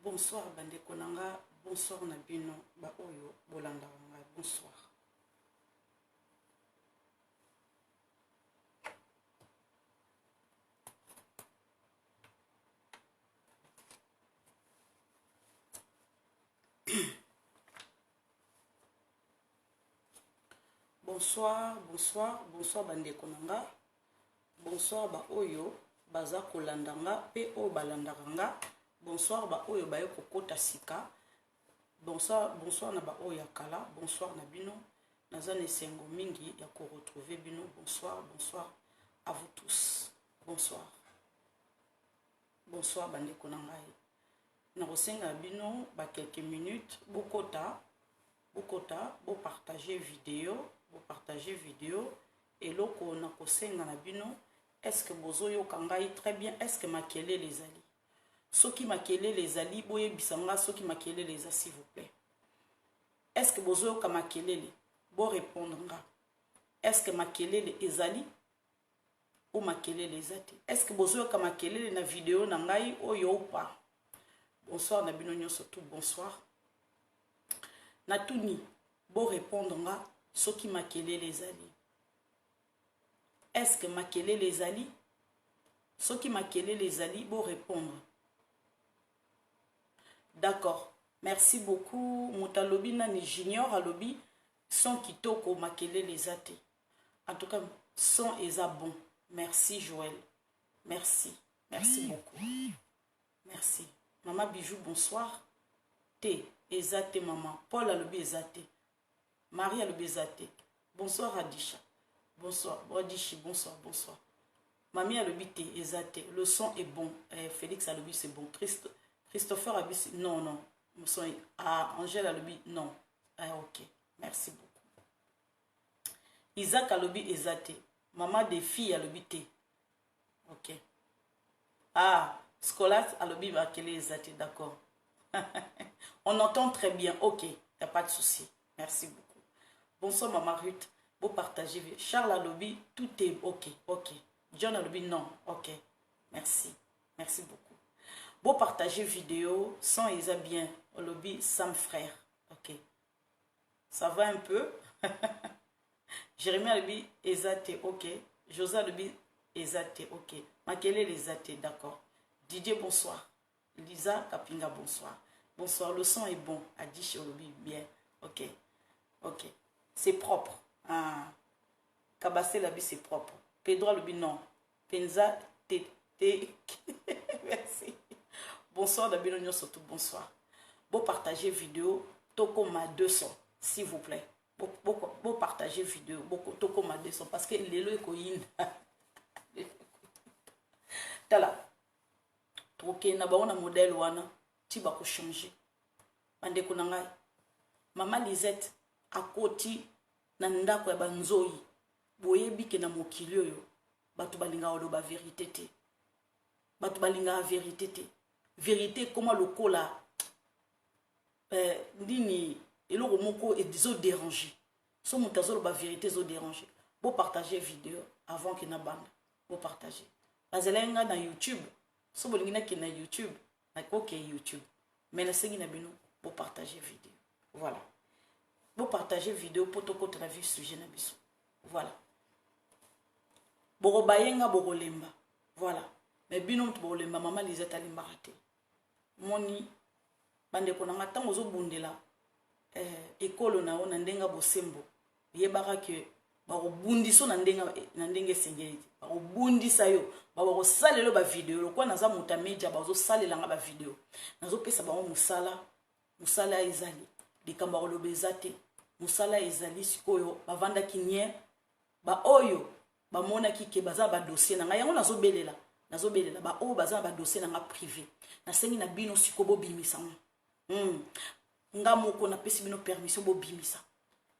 Bonsoir bande konanga, bonsoir na bino ba oyo bolanda nga, bonsoir. Bonsoir, bonsoir, bonsoir bande konanga. Bonsoir ba oyo baza kolanda nga pe o balandaka nga. Bonsoir ba oyo baye kokota sika. Bonsoir, bonsoir na ba oyo kala. Bonsoir na bino. Nazane sengo mingi ya ko retrouver bino. Bonsoir, bonsoir à vous tous. Bonsoir. Bonsoir bande konanga. Na kosenga bino ba quelques minutes bokota bo partager vidéo, bo partager vidéo et loko na kosenga na bino. Est-ce que bozo yo kangai très bien? Est-ce que makele les ali? Ceux qui makele les ali, boye bisanga, ceux qui makele les a, s'il vous plaît. Est-ce que bozo yo kamakele les? Bo répondre nga. Est-ce que makele les ali? Ou makele les ate? Est-ce que bozo yo kamakele les na vidéo na ngai o yo ou pas? Bonsoir na bino nyo surtout bonsoir. Na tout ni, bo répondre nga, ceux qui makele les ali. Est-ce que makele les ali? Ceux qui makele les ali, bon répondre. D'accord. Merci beaucoup. Moutalobi nani junior alobi son kitoko makele les ate. En tout cas, son eza bon. Merci Joël. Merci. Merci beaucoup. Merci. Maman Bijou, bonsoir. T. Ezate maman. Paul alobi ezate. Marie alobi ezate. Bonsoir Adisha. Bonsoir, Bodichi, bonsoir, bonsoir. Mamie a le bité, exacté. Le son est bon. Félix a le c'est bon. Christopher a dit non, non. Le son est... Ah, Angèle a le non. Ah, ok. Merci beaucoup. Isaac a le exacté. Maman des filles a le bité. Ok. Ah, Scolas a le va qu'elle est exacté, d'accord. On entend très bien. Ok, il n'y a pas de souci. Merci beaucoup. Bonsoir, maman Ruth. Vous partagez. Charles a lobby, tout est ok, ok. John a lobby, non, ok. Merci, merci beaucoup. Vous partagez vidéo, sans ils a bien. Au lobby, Sam frère, ok. Ça va un peu. Jérémie a lobby, Ezate, ok. José a lobby, Ezate, ok. Makele les athées, d'accord. Didier, bonsoir. Lisa Kapinga, bonsoir. Bonsoir, le son est bon. Adish au lobby, bien, ok, ok. C'est propre. Ah, Kabassé la vie c'est propre. Pedro le non. Penza tété. Merci. Bonsoir Dabino surtout bonsoir. Bon partager vidéo toko ma 200 s'il vous plaît. Bon partager vidéo toko ma 200 parce que lelo ekoyin. Tala. Troké na ba on a modèle wana ti ba ko changer. Bande ko ngai. Maman Lisette à côté na ndako ya banzoi boyebi ke na mokili oyo batu balinga oloba vérité te, batu balinga vérité te, vérité comment lokola ndini eloko moko ezo déranger so mutazo loba vérité zo déranger. Bo partager vidéo avant que na bande bo partager bazelenga na YouTube so bolingina ke na YouTube na OK YouTube mais na sengi na bino bo partager vidéo. Voilà. Vous partagez vidéo pour tout côté la vie sujet na biso. Voilà. Boro bayenga boro lemba. Voilà. Mais binom boro lemba maman Lisette ali marate. Moni bande konanga tango zo bundela école na ona ndenga bosembo. Yebaka ke baro bundiso na ndenge sengeli. Baro bundisa yo. Baro salelo ba vidéo. Lokwa naza muta media bazo salela nga ba vidéo. Nazo pesa ba musala ezali. Likamba olobezate. Musala ezali sikoyo bavanda kinye ba oyo ba mona kike baza ba dossier na nga yango nazo belela ba o baza ba dossier na nga privé na sengi na bino sikobo bimisa nga moko na pesi bino permission bo bimisa.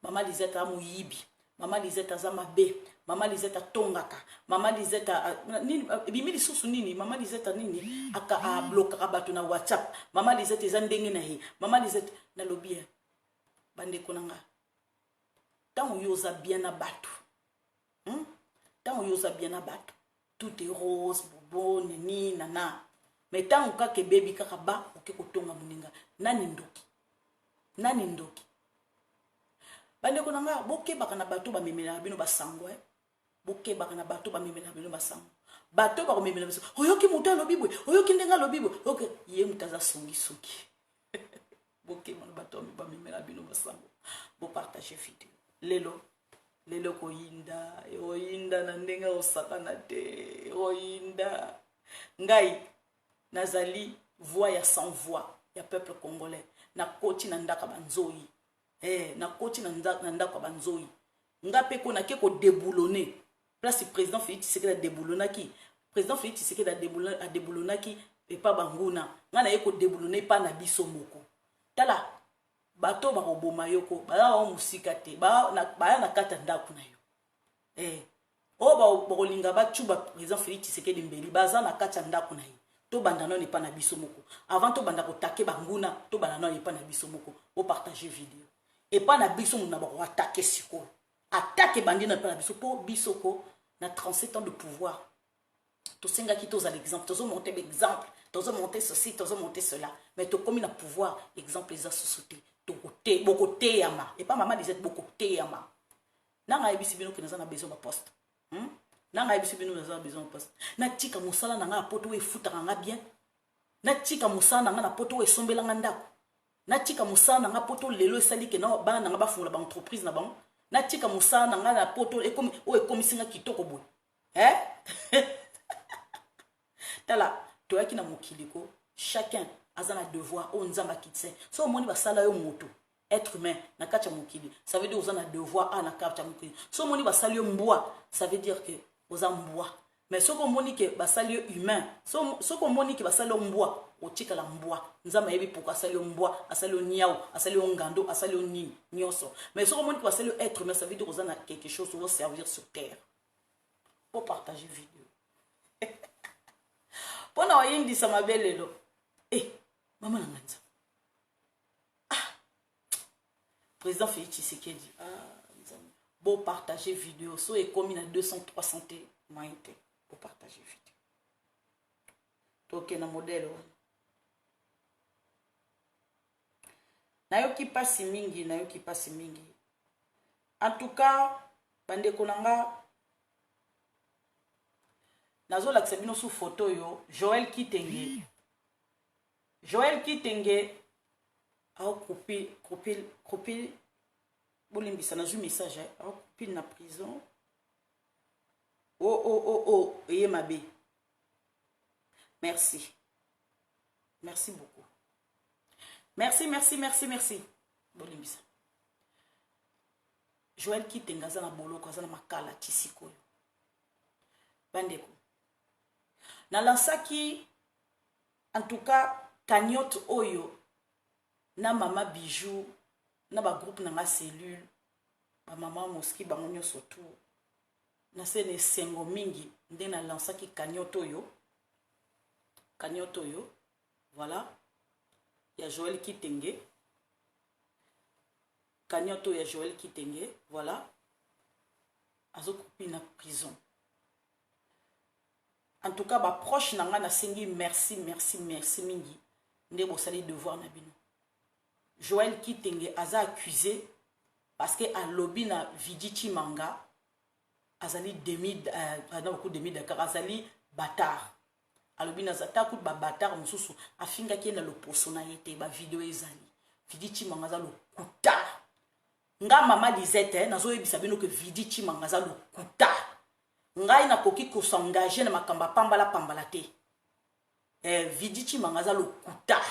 Mama Lisette a moyibi, mama Lisette a zamabe, mama Lisette a tongaka, mama Lisette a nini bimili susu nini, mama Lisette a nini aka a bloquer bato na WhatsApp, mama Lisette eza ndenge na he, mama Lisette na lobby bande konanga. Tant on yosa bien à battre. Tant on yosa bien à battre. Tout est rose, bobo, nini, nana. mais tant que baby kaka ba oke kotonga muninga nani ndoki bande ko nanga bokebaka na bato bamemela bino basango bokebaka na bato bamemela bino basango bato bakomemela biso oyoki moto alobi boye oyoki ndenga alobi boye oke ye moto aza songi bokeba na bato bamemela bino basango bopartage video lelo koyinda na ndenge osakana te oyinda ngai nazali voix ya sans voix ya peuple congolais na koti na ndaka banzoi na koti na ndaka banzoi nga pe ko na ke ko déboulonner place président Félix Tshisekedi a déboulonaki président Félix Tshisekedi a déboulonaki et pas banguna nga na ye ko déboulonner pas na biso moko tala bato ba koboma yoko ba o musika te ba na kata ndako na yo o ba kolinga ba chuba président Félix Tshisekedi mbeli baza na kata ndako na yo to banda non pas na biso moko avant to banda ko taquer banguna to banda non pas na biso moko o partager vidéo et pas na biso na ba ko attaquer siko attaquer bandi na pas na biso po bisoko na 37 ans de pouvoir to senga ki to za l'exemple to monter l'exemple to monter ceci to monter cela mais to comme na pouvoir exemple les sociétés to côté beaucoup yama et pas maman disait beaucoup yama nanga ebisi bino ke na besoin ba poste nanga ebisi bino na besoin ba poste na tika musala nanga poto we futa nga bien na tika musala nanga na poto we sombela nga ndako na tika musala nanga poto lelo esali ke na bana nanga bafungula ba entreprise na bango na tika musala nanga na poto ekomi singa kitoko boy tala toyaki na mokiliko chacun a un devoir on nzamba kitse so moni basala yo moto être humain na kacha mokili ça veut dire aux un devoir à na kacha mokili so moni basala yo mbwa ça veut dire que aux mbwa mais so ko moni ke basala yo humain so ko moni ke basala yo mbwa otika la mbwa nzamba yebi pourquoi asala yo mbwa asala yo niao asala yo ngando asala yo ni nyoso mais so ko moni ke basala yo être humain ça veut dire aux un quelque chose pour servir sur terre pour partager vidéo pona oyindi sama belelo maman nanganza président Félix Tshisekedi bon partager vidéo so et comme il a 200 300 maïté pour partager vidéo toke na modèle nayoki pasi mingi en tout cas bande konanga nazo lakisa bino sous photo yo Joël Kitenge a coupé bolimbisa na ju message a coupé na prison eye mabe merci beaucoup merci bolimbisa Joël Kitenge aza na boloko aza na makala tisiko bandeko na lansaki en tout cas cagnotte oyo na mama bijou na ba groupe na ma cellule ba mama moski bango nyonso tout na sene sengo mingi nde na lansaki cagnotte oyo voilà ya Joël Kitenge cagnotte ya Joël Kitenge voilà azokupi na prison. En tout cas, ba proche nanga na sengi merci mingi. Nde bosali devoir na bino. Joël Kitenge aza accusé parce que a lobby na Vidi Chimanga azali demi Dakar azali bâtard. A lobby na zata ku ba bâtard mususu afinga ki na loposo na yete ba video ezali. Vidi Chimanga za lokuta. Nga mama Lisette nazo yebisa bino que Vidi Chimanga za lokuta. Ngai na koki ko s'engager na makamba pambala te. Vidi Chimanga za lokuta.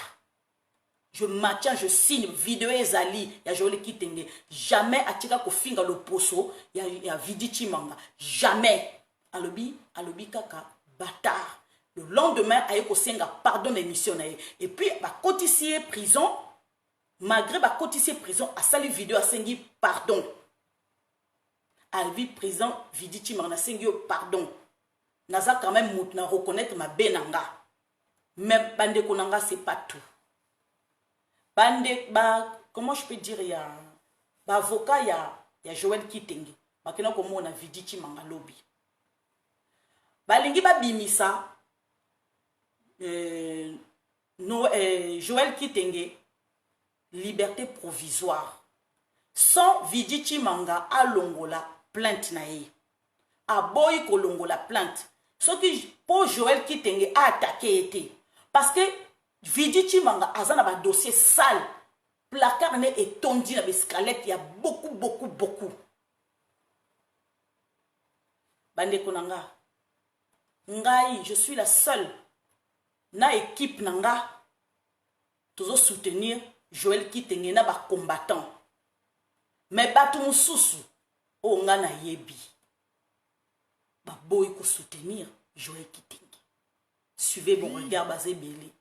Je maintiens, je signe vidéo ezali ya Joël Kitenge. Jamais atika ko finga le poso ya Vidi Chimanga. Jamais. Alobi kaka bâtard. Le lendemain ayeko senga pardon l'émission na ye. Et puis ba cotissier prison malgré ba cotissier prison a sali vidéo a sengi pardon. Alvi président Vidi Chimanga sengi pardon. Naza quand même na reconnaître ma benanga. Même bande konanga c'est pas tout. Bande comment je peux dire ya avocat ya Joël Kitenge bakena komona Vidi Chimanga lobby balingi ba bimisa Joël Kitenge, liberté provisoire. Sans Vidi Chimanga à Longola, plainte naïe. A boy ko Longola plainte. Ce qui, pour Joël Kitenge, a attaqué été. Parce que Vidi Chimanga a un dossier sale. Placard est tondi dans l'escalette. Il y a beaucoup. Bande Konanga. Ngai, je suis la seule. Na équipe nanga. Toujours soutenir Joël Kitenge na ba combattant. Mais batu mususu. O nga na yebi. Ba boy ko soutenir Joël Kitenge. Suivez mon regard basé belé.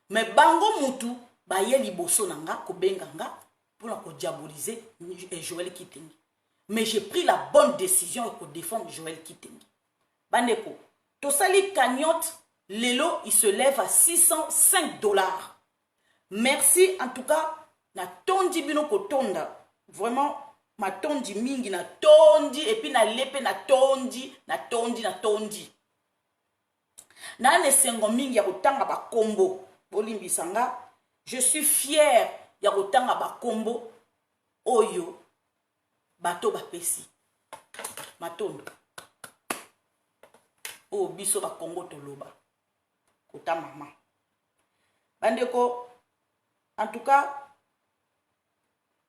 Mais bango mutu. Ba ye liboso nanga ko benganga pour la diaboliser Joël Kitenge. Mais j'ai pris la bonne décision pour défendre Joël Kitenge. Bandeko, tosali cagnotte, lelo il se lève à $605. Merci en tout cas na tondi bino kotonda. Vraiment ma tondi mingi na tondi et puis na lepe na tondi. Na ne sengo mingi ya kotanga ba kombo bolimbi sanga. Je suis fier ya kotanga ba kombo oyo bato ba pesi matondo o biso ba Congo toloba kota mama bandeko. En tout cas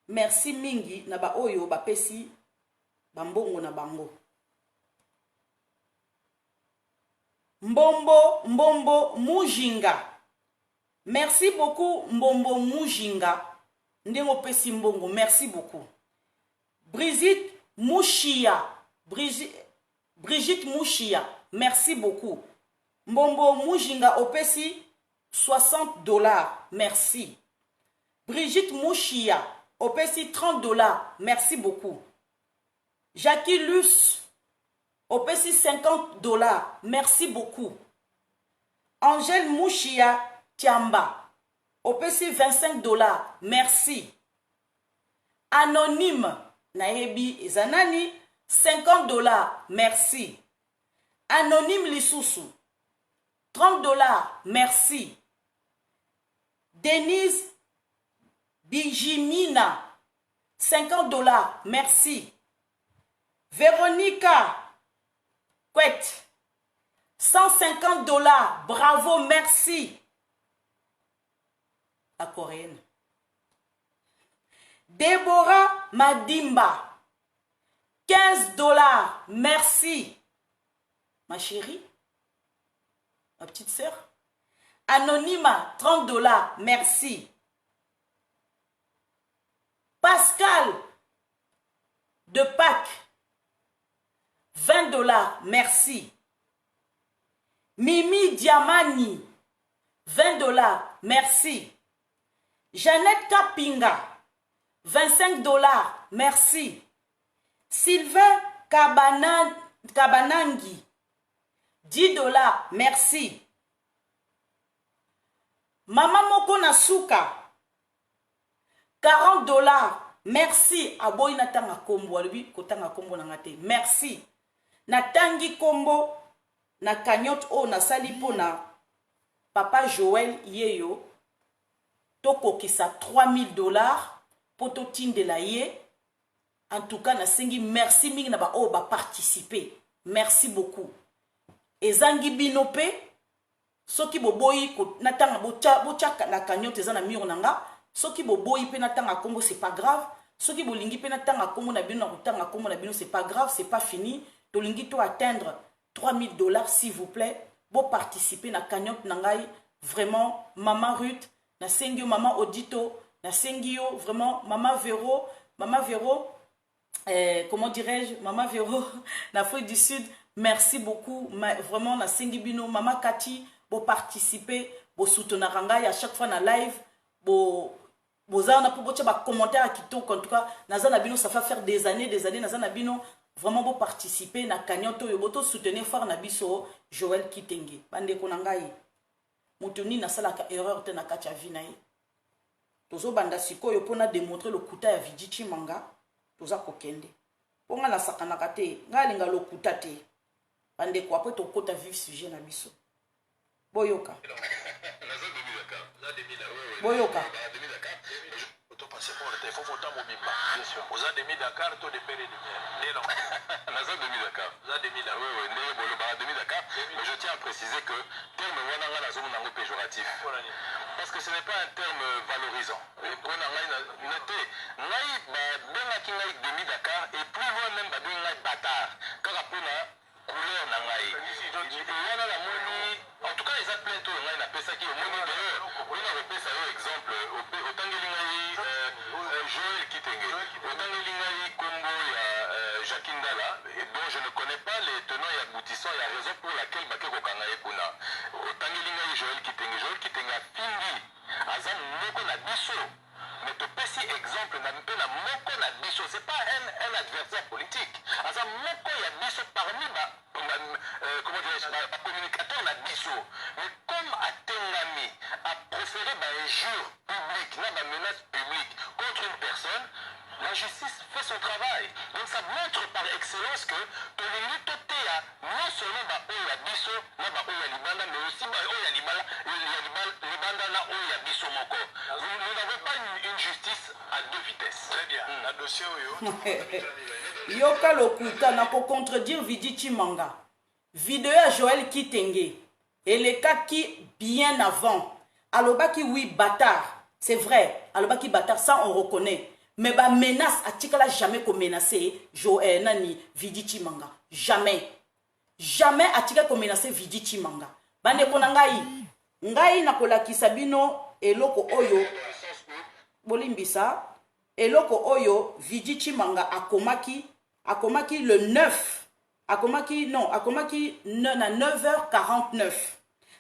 merci mingi na ba oyo ba pesi bambongo na bango. Mbombo Mujinga, merci beaucoup Mbombo Mujinga ndengo pesi mbongo, merci beaucoup. Brigitte Mouchia, merci beaucoup. Mbombo Mujinga opesi $60, merci. Brigitte Mouchia opesi $30, merci beaucoup. Jackie Luce opesi $50, merci beaucoup. Angèle Mouchia Tiamba opesi $25, merci. Anonyme Naebi Zanani $50, merci. Anonyme Lisusu $30, merci. Denise Bijimina $50, merci. Véronica Kwet $150, bravo, merci. La coréenne. Déborah Madimba $15, merci. Ma chérie, ma petite sœur. Anonyma $30, merci. Pascal de Pâques $20, merci. Mimi Diamani $20, merci. Jeannette Kapinga $25, merci. Sylvain Kabanangi $10, merci. Mama Moko Nasuka $40, merci. Aboy natanga kombo alobi kotanga kombo nangate, merci. Natangi kombo na cagnotte o na sali pona papa Joël yeyo toko kisa $3000 poto tinde la ye. En tout cas na sengi merci mingi na ba o ba participer, merci beaucoup. Ezangi binope soki boboyi ko natanga bocha na cagnotte ezana miro nanga. Soki boboyi pe natanga kombo c'est pas grave. Soki bolingi pe natanga kombo na bino na kotanga kombo na bino c'est pas grave, c'est pas fini. Tolingi to atteindre $3000 s'il vous plaît. Bo participer na cagnotte nangai. Vraiment Maman Ruth, na sengio Maman Odito, na sengio vraiment Maman Véro, comment dirais-je, Maman Véro, l'Afrique du Sud. Merci beaucoup, vraiment na sengibino Maman Kati, bo participer, bo soutenir rangai à chaque fois na live, bo bozana pour bocha ba commentaire qui en tout cas nazana bino ça fait faire des années nazana bino vraiment bo participer na cagnotte yo boto soutenir fort na biso Joël Kitenge bande ko nangai mutuni na sala ka erreur te na kacha vinae tozo banda sikoyo pona démontrer le kuta ya Vidi Chimanga toza kokende ponga na sakana kate ngalinga lo kuta te bande ko après to kota vif sujet na biso Boyoka. Boyoka. Il faut voter Mobimba. Bien sûr. Vous avez demi-Dakar, tout de Péré de Miel. Naza demi-Dakar. Vous avez demi-Dakar. Oui, demi-Dakar. Mais je tiens à préciser que terme Wananga na zone nango péjoratif. Parce que ce n'est pas un terme valorisant. Pour noter, ngai benga ki ngai demi-Dakar et plus loin même ba benga bâtard. Kaka pona couleur na ngai. Wana la moni en tout cas les appels to ngai na pesa ki moni d'ailleurs. On a repéré ça exemple au tangeli ngai Joël Kitenge, autant il Combo et Jacques Ndala, dont je ne connais pas les tenants et aboutissants, il y a raison pour laquelle Bakeko Kangaye Kuna. Autant il Joël Kitenge a fini, Azam Moko Nabiso. Mais tu peux si exemple, n'a pas Moko Nabiso, ce n'est pas un adversaire politique. Azam Moko Yabiso parmi comment dirais-je, communicateur Nabiso. Mais comme Atengami a proféré un jour public, une menace publique contre une personne, la justice fait son travail. Donc ça montre par excellence que non seulement Oya Biso, Oya Libanda, mais aussi Oya Libanda, Oya Biso Moko. Nous n'avons pas une justice à deux vitesses. Très bien. La dossier Yoka Lokuta n'a pas contredire Vidi Chimanga. Vidéo à Joël Kitenge. Et les cas qui, bien avant, Alobaki, oui, bâtard. C'est vrai. Alobaki, bâtard, ça on reconnaît. Mais bah menace, Atikala jamais qu'on menacé Joël Nani, Vidi Chimanga. Jamais. Jamais Atikala qu'on menacé Vidi Chimanga. Bande konangai. Ngai na kola kisabino eloko oyo. Bolimbisa. Eloko oyo, Vidi Chimanga akomaki le 9. Akomaki na 9h49.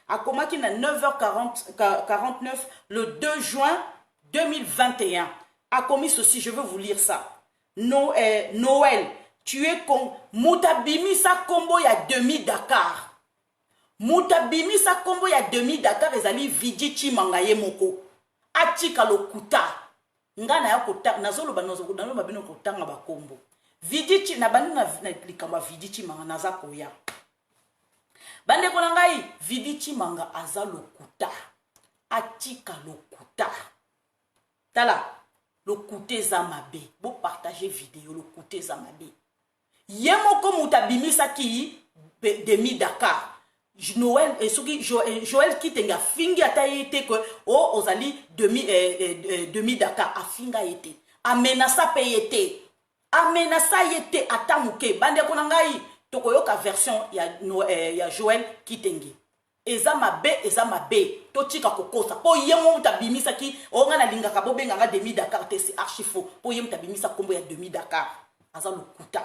Akomaki na 9h49 le 2 juin 2021. Akomi ceci, je veux vous lire ça. Noël, tu es con. Moutabimi sa combo ya demi-Dakar. Moutabimi sa combo ya demi-Dakar ezali Vidi Chimanga ye moko. Atika lokuta. Nga na ya kota nazoloba bino kotanga ba kombo. Vidi Chi na bandi na likamba Vidi Chimanga naza koya. Bande ko ngai Vidi Chimanga aza lokuta. Atika lokuta. Tala lokuta za mabe. Bo partager vidéo lokuta za mabe. Yemoko mutabimisa ki demi-Dakar. Noël et Joël Kitenge a fingi ata été que oh ozali demi Dakar a finga été amenasa pe été amenasa été atamuke bande konangai tokoyoka version ya Joël Kitenge eza mabe to tika kokosa po yemo mutabimisa ki onga na linga ka bobenga nga demi Dakar te c'est archi faux po yemo mutabimisa kombo ya demi Dakar aza lokuta.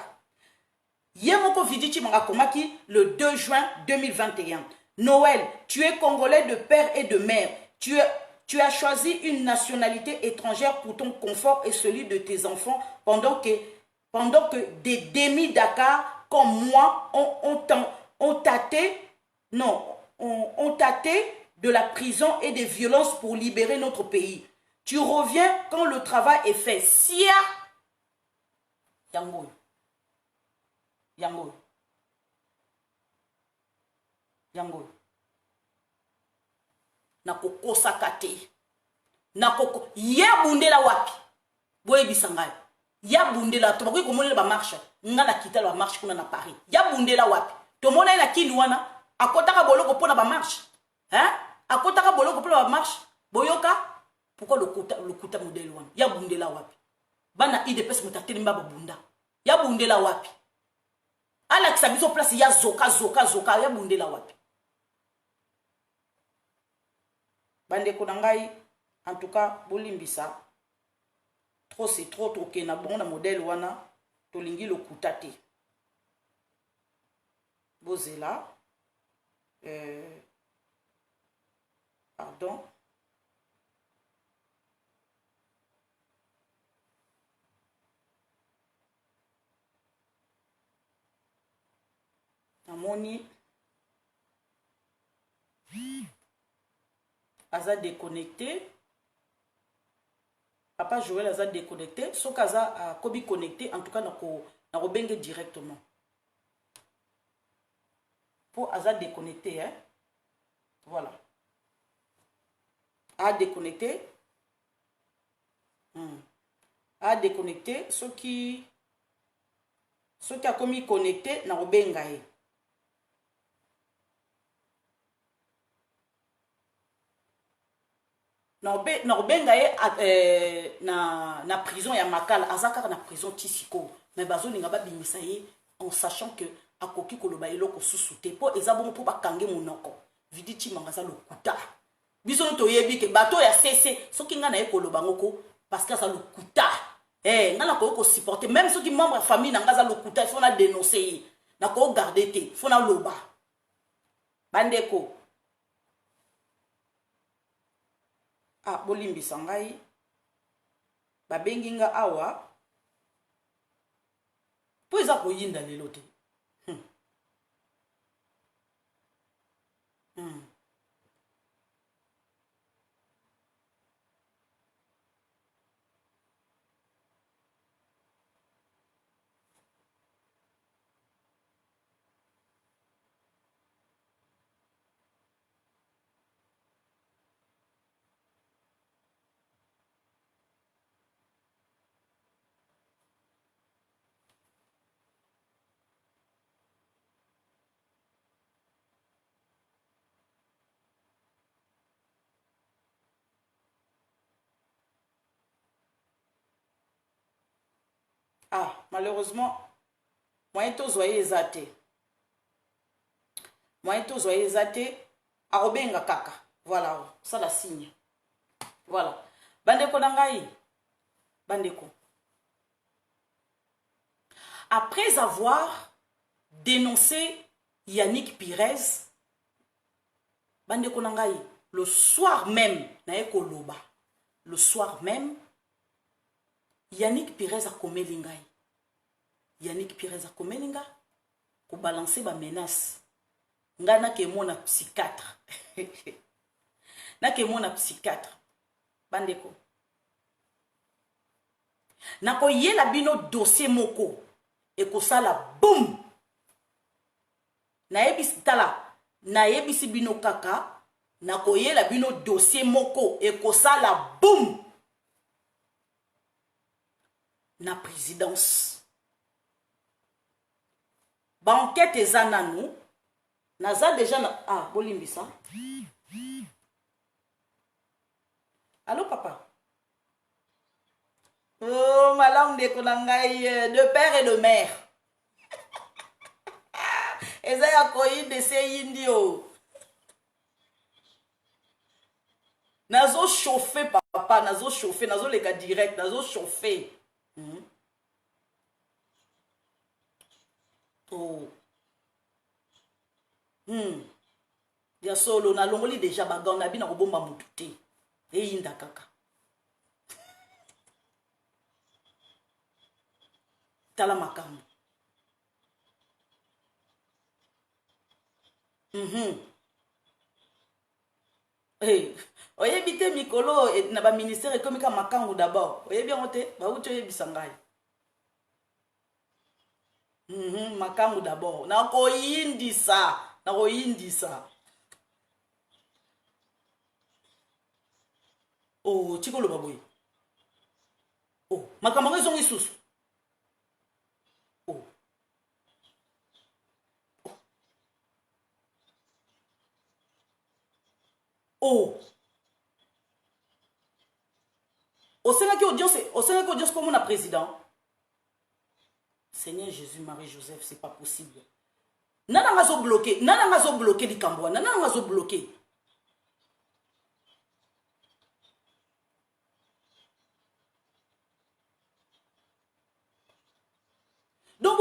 Yemoko Vidi Chimanga komaki le 2 juin 2021. Noël, tu es congolais de père et de mère. Tu as choisi une nationalité étrangère pour ton confort et celui de tes enfants pendant que des demi-Dakar comme moi ont tâté de la prison et des violences pour libérer notre pays. Tu reviens quand le travail est fait. Sia Yango. Nakoko sakate. Nakoko. Ya bundela wapi. Boye bisangai. Ya bundela. Tobako komona ba marche. Nga na kita la marche kuna na Paris. Ya bundela wapi. Tomona na kindi wana. Akotaka boloko pona ba marche. Hein? Akotaka boloko pona ba marche. Boyoka. Pourquoi le kuta modèle wana? Ya bundela wapi. Bana IDPS mutateli mbaba bunda. Ya bundela wapi. Ala kisabiso place ya zoka ya bundela wapi. Bande konangai en tout cas bolimbisa trop c'est trop na bon na modèle wana tolingi le kutate. Bozela pardon. Amoni aza déconnecté. Papa Joël aza déconnecté. Sauf qu'aza kobi connecté. En tout cas, na bengue directement. Pour aza déconnecté, hein. Voilà. À déconnecter. À déconnecter. Ceux qui a commis connecté, na obengaye. Na obengaye na prison ya makala. Azaka na prison tisiko. Mais bazo ninga ba bimisa ye en sachant que akoki koloba eloko susute. Po ezabongo po bakange monoko. Vidi chimanga lokuta. Biso no toyebi ke bato ya CC soki nga na ye koloba ngoko parce que ça lokuta. Nga na ko supporter même soki membre famille na nga za lokuta il faut na dénoncer. Na ko garder te, faut na loba. Bandeko. Ah, bolimbi sangai. Babengi nga awa. Po eza ko yinda lelo te. Ah, malheureusement, moyen to zoye ezate. Moyen to zoye ezate. Arobenga kaka. Voilà, ça la signe. Voilà. Bandeko nangai. Bandeko. Après avoir dénoncé Yannick Pires, Bandeko nangai, le soir même, naeko loba. Le soir même, Yannick Pires a komelingai. Yannick Pires a komelinga. Ko balancer ba menace. Nga na ke mona psychiatre. Na ke mona psychiatre. Bandeko. Na ko yela bino dossier moko. E ko sala boum. Na yebisi tala. Na yebisi bino kaka. Na ko yela bino dossier moko. E ko sala boum. Na présidence. Ba enquête eza nanu. Naza déjà na... Ah, bolimbisa. Allô, papa? Oh, ma langue de konangai de père et de mère. Eza ya koyi de se indio. Nazo chauffer, papa. Nazo chauffer. Nazo les gars direct. Nazo chauffer. Oh. Ya solo na longoli déjà bagan na bina kobomba mutu te. Eyinda kaka. Tala makambo. Hey, oyebi te mikolo na ba ministère ekomi ka makangu d'abord. Oyebi yango te ba uti oyebisa ngai. Makangu d'abord. Na koyindisa. Na koyindisa. Oh, chikolo baboy. Oh, makambo ezongi susu. Oh. Oh. Osengaki audience comme on a président. Seigneur Jésus, Marie, Joseph, c'est pas possible. Nana ngazo bloqué likambo. Nana ngazo bloqué. Donc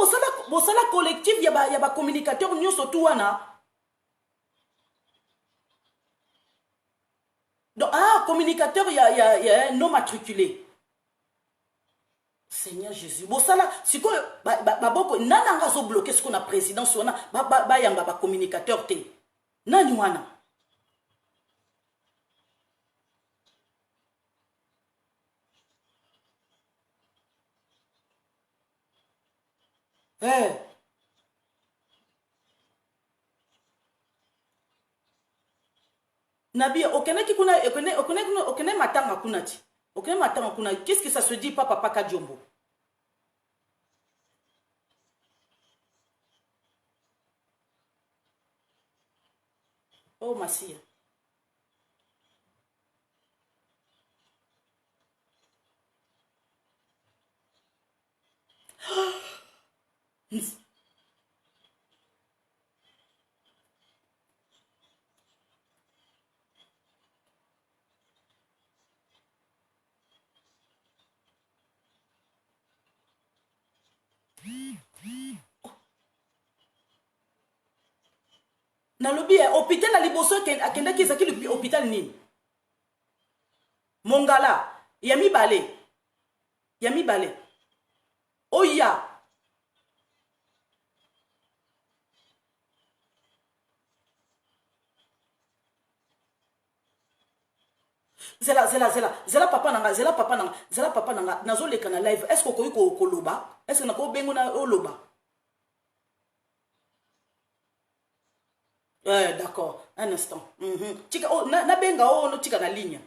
bosala collectif y a ba communicateur nyonso tout wana. Donc communicateur y a non matriculé. Seigneur Jésus. Bosala siko boko nana ngazo bloqué ce qu'on a présidence wana ba yamba ba communicateur te. Nani wana? Nabi, okene matanga kunati. Okene matanga kunati. Qu'est-ce que ça se dit pas papa Kadiombo? Oh, Massia. Nalobi hôpital na liboso akendaki ezaki hôpital nini? Mongala ya mibale oya zela papa nanga nazoleka na live. Est-ce que okoki koloba? Est-ce que nako bengo na oloba? D'accord, un instant. Tika na benga no tika na ligne.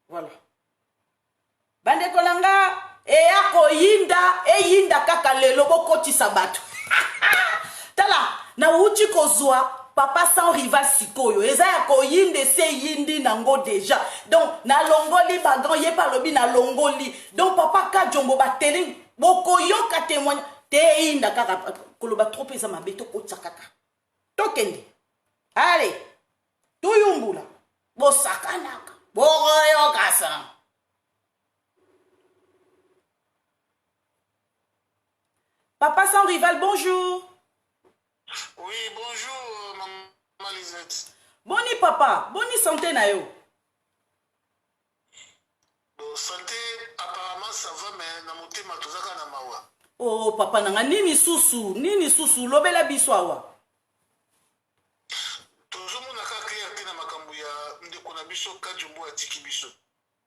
Voilà. Bande konanga eyinda kaka lelo bokotisa bato. Tala na uchi kozwa papa sans rival sikoyo. Eza ya koyinde se yindi nango déjà. Donc na longoli bagan ye pa lobi na longoli. Donc papa Kadiombo bateli bokoyoka témoigne te inda kaka koloba trop eza mabeto kotsa kaka. Tokende. Allez. Tuyumbula. Bosakanaka. Boroyoka sa. Papa sans rival, bonjour. Oui, bonjour, maman Lisette. Boni papa, boni santé na yo. Bon, santé, apparemment ça va, mais na motema tozaka na mawa. Oh papa nanga nini susu lobela biso awa. Tozomona ka clair te na makambo ya ndeko na biso Kadiombo atiki biso.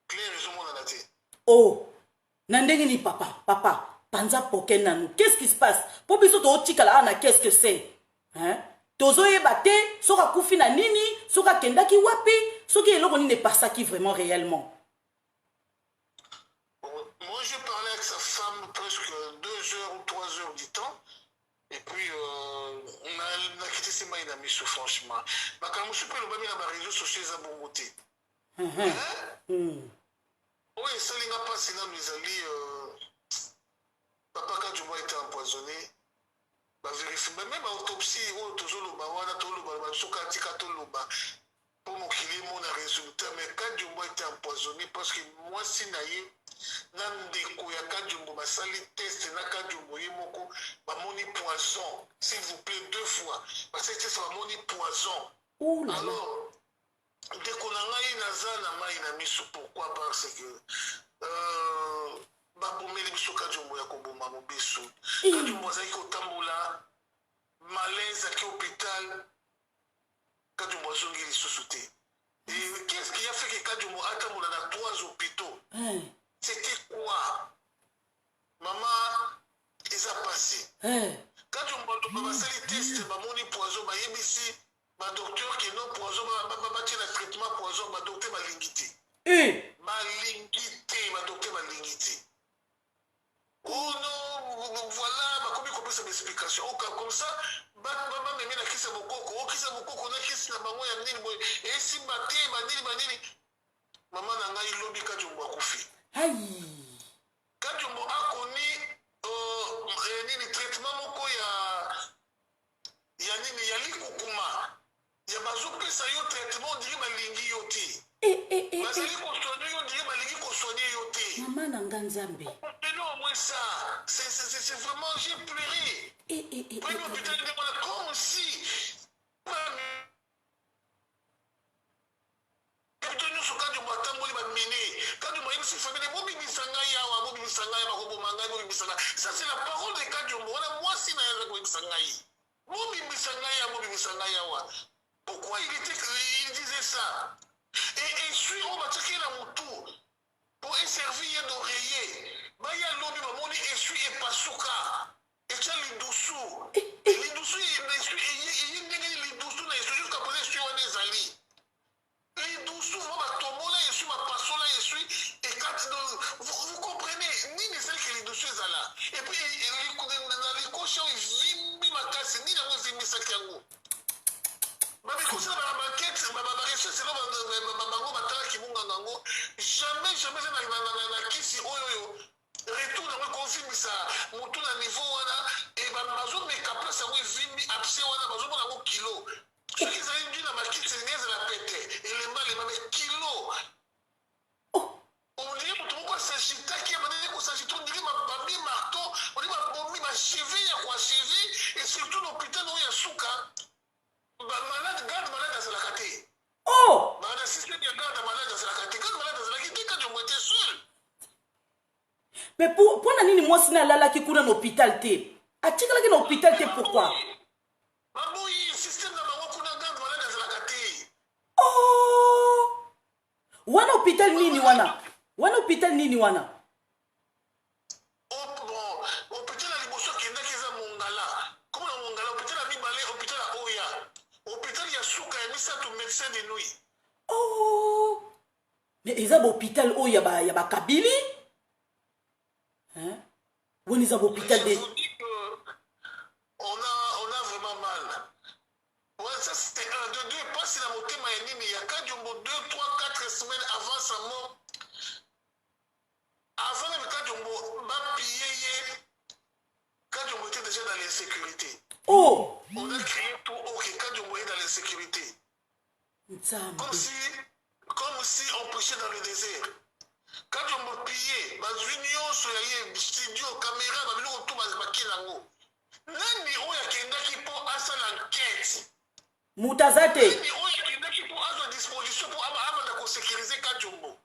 Clair ezomona na te. Oh, na ndenge ni papa. Panza poken nanu. Qu'est-ce qui se passe? Po biso to otikala ana qu'est-ce que c'est? Hein? Tozo yebate, soka kufi na nini, soka kendaki wapi, soki eloko nini pasaki vraiment réellement. Moi j'ai parlé avec sa femme presque 2 heures ou 3 heures du temps. Et puis on a quitté ses mains miso franchement. Makambo super le bami na ba réseaux sociaux za bongoté. Oui, ça linga passe na misali papa Kadiombo a été empoisonné. Bah vérifie même autopsie ou toujours le bawana tout le baba soka tika tout le bas pour mon qu'il mon résultat mais Kadiombo a été empoisonné parce que moi si naïe nandeko ya Kadiombo basali test na Kadiombo yemoko ba moni poison s'il vous plaît 2 fois parce que c'est ça moni poison. Alors ndeko na ngai naza na mai na miso pourquoi parce que babomeli biso Kadiombo ya koboma mobeso Kadiombo azalaki kotambola malaise aki hôpital Kadiombo azongi lisusu te. Et qu'est-ce qui a fait que Kadiombo atambola na 3 hôpitaux? C'était quoi? Maman eza passé Kadiombo basali test bamoni poison bayebisi badocteur ke non poison batie na traitement poison badocteur balingi te badocteur balingi te. Oh non, voilà, comme il ça m'explication. Comme ça, maman me met la kisa bokoko, kisa bokoko na kisa na bango ya nini boy. Et si maté manini. Maman nanga ilobi Kadiombo akufi. Kadiombo akoni nini traitement moko ya nini ya likukuma. Ya bazopesa yo traitement ndiri balingi yo te. Bazali kosoigner yo ndiri balingi kosoigner yo te. Maman nanga nzambe. Ça, c'est vraiment, j'ai pleuré. Comme si ça c'est la parole de Kadiombo. Moi si pourquoi il disait ça? Et suis on va checker la moto pour servir d'oreiller. Baya lobi mamoni esui e pasuka. Echa lindusu. Lindusu dessus ezala et puis na likosha evimbi makasi nini yango evimbisaki yango babikosala bamakete barecherche bango batalaki bonganga yango jamais na kisi oyo retour nango ekovimbisa motu na niveau wana e bazomeka place yango evimbi abse wana bazomona yango kilo soki ezali ndu na makiti ezala pete elemba me kilo ondiri moto moko asagitaki abandeli kosagita ondiri babambi marteau ondiri babomi bacheve ya koacheve et surtout na hôpital oyo ya suka garde malade azalaka te bana système ya garde malade azalaka te garde malade azalaki te Kajombo ete seul. Mais pour nini mwasi na lalaki kuna na hôpital te atikalaki na hôpital te pourquoi baboyi système na bango kuna garde malade azalaka te wana hôpital nini wana bon hôpital ya liboso akendaki eza mongala komo na mongala hôpital ya mibale hôpital ya oya hôpital ya suka ya misato médecin de nuit mais eza bahôpital oyo ya bakabili woni eza bahôpital de on a vraiment mal. Ouais, ça c'était un, de deux, pas si la montée m'a aimé, il y a 2, 3, 4 semaines avant sa mort. Avant même Kajombo, m'a pillé, Kajombo était déjà dans l'insécurité. On a créé tout, ok, Kajombo est dans l'insécurité. Comme si on prêchait dans le désert. Kajombo pillé, Bazunion, soyez, studio, caméra, Babylon, tout, Bakilango. Nani oyo akendaki mpo asala enquête mutaza te nani oyo akendaki mpo azwa disposition mpo abanda kosécuriser Kajombo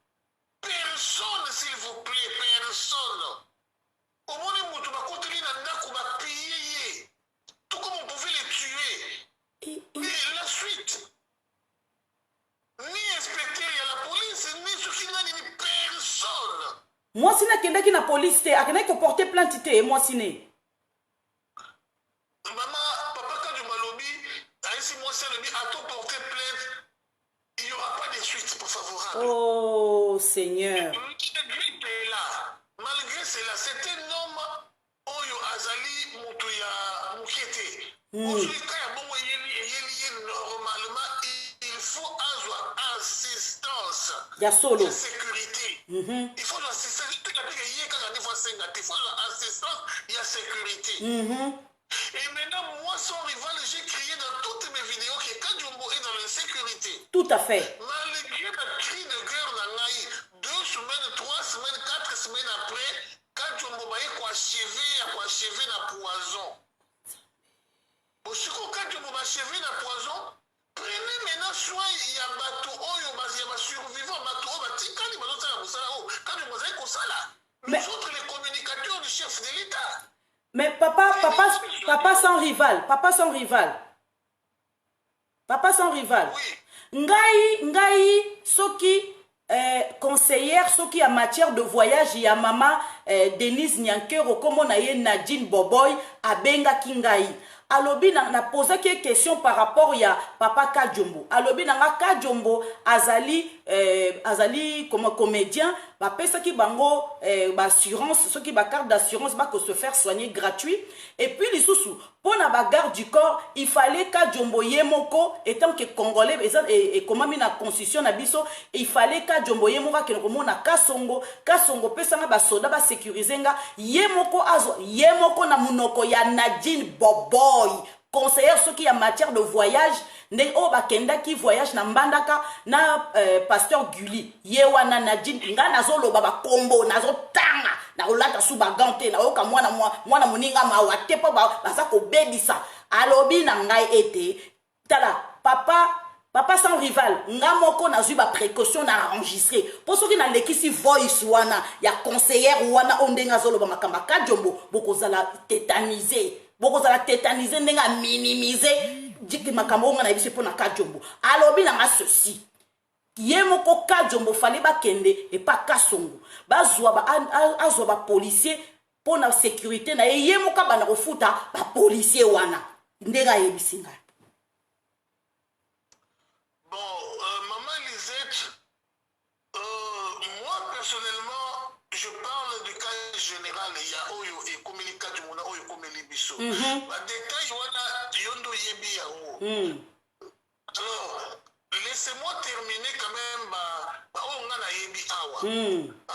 personne s'il vous plaît personne omoni moto bakoteli na ndako bapille ye tout comme on pouvait les tuer mais la suite ni inspecteur ya la police ni soki nani ni personne mwasi nakendaki na police te akendaki koporter plainte te mwasi ne Maman, papa, quand je m'alobi, si moi c'est le dit, à tout porter plainte, il n'y aura pas de suite favorable. Oh Seigneur. Cette grippe est là. Malgré cela, c'est un homme, Oyo Azali, Moutouya, Moukete. Aujourd'hui, quand il y a normalement, il faut avoir assistance. Il y a solo. De sécurité. Il faut l'assistance. Il faut l'assistance, il y a sécurité. Et maintenant, moi, sans rival, j'ai crié dans toutes mes vidéos que Kajombo est dans l'insécurité. Tout à fait. Malgré le cri de guerre dans l'Aïe, 2 semaines, 3 semaines, 4 semaines après, Kajombo va achever na poison. Aussi, quand Kajombo va achever na poison, prenez maintenant soin, il y a bateau, il y a survivant, bateau, Tikani, Kajombo va Kosala. Nous autres, les communicateurs du chef de l'État. Mais papa sans rival. Oui. Ngai, soki conseillère, soki en matière de voyage, ya mama Denise Nyankero, comme on a eu Nadine Boboy, abenga kingai. Alobi na posa ke question par rapport ya papa Kajombo. Alobi na Kajombo azali comme comédien, ba pesa ki bango assurance, ceux qui ba carte d'assurance ba que se faire soigner gratuit et puis les sous pour na ba garde du corps, il fallait Kajombo yemoko étant que congolais et comment mi na constitution na biso, il fallait Kajombo yemoka ke ko mona Kasongo pesa na ba soda ba sécuriser nga yemoko azo yemoko na munoko ya Nadine Bobo conseillère ceux qui en matière de voyage ndenge o bakenda ki voyage na mbandaka na pasteur Guli yewana Nadine nga nazoloba ba kombo nazotanga na olata su bagante na oka mwana muninga mawate po baza ko bebisa alobi na ngai ete tala papa sans rival nga moko nazui ba précaution na enregistrer pour ceux qui na lekisi voice wana ya conseillère wana ondenga zoloba makamba Kajombo bokozala tétanisé nenga minimiser diki makambo nga na biso pona Kajombo alobi na nga ceci yemoko Kajombo fallait ba kende et pas Kasongo azwa ba policier pona sécurité na yemoko bana kofuta ba policier wana ndenga yebisinga. Bon, maman Lisette, moi personnellement, je je parle du cas général, il y a Oyo et Komelika du Mona, Oyo Komelibiso. Ma détail, voilà, Yondo Yebi Yango. Alors, laissez-moi terminer quand même, Oyo Ngana Yebi Awa.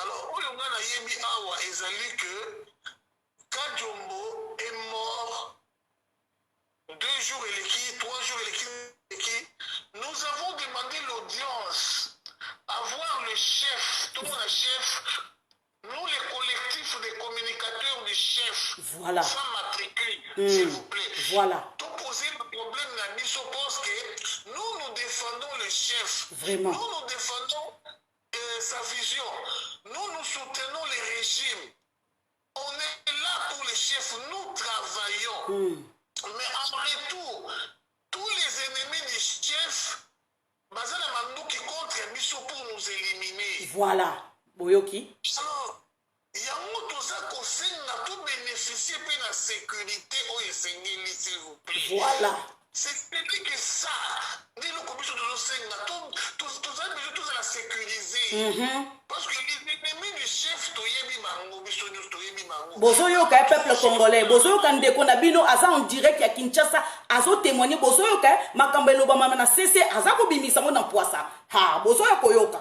Alors, Oyo Ngana Yebi Awa, ezali que Kadjombo est mort 2 jours et l'équipe, 3 jours et l'équipe. Nous avons demandé l'audience à voir le chef, tout le monde a chef, nous les collectifs des communicateurs du chef, voilà. Sans matricule, s'il vous plaît. Voilà. Tout poser le problème la mise au poste que nous défendons le chef. Vraiment. Nous défendons sa vision. Nous soutenons les régimes. On est là pour les chefs, nous travaillons. Mais en retour, tous les ennemis du chef, Bazala Mandou qui contre Misso pour nous éliminer. Voilà. Boyoki. Alors, il y a un autre conseil n'a tout bénéficié de la sécurité au Seigneur, s'il vous plaît. Voilà. C'est que ça. Dès le commission de l'Océan, tout ça, tout ça la sécuriser. Parce que les ennemis du chef, Bozoyoka peuple congolais, Bozoyoka ndeko na bino aza en direct ya Kinshasa, azo témoigner Bozoyoka makambelo ba mama na CC aza ko bimisa mo na poisa. Ha, Bozoyoka yoka.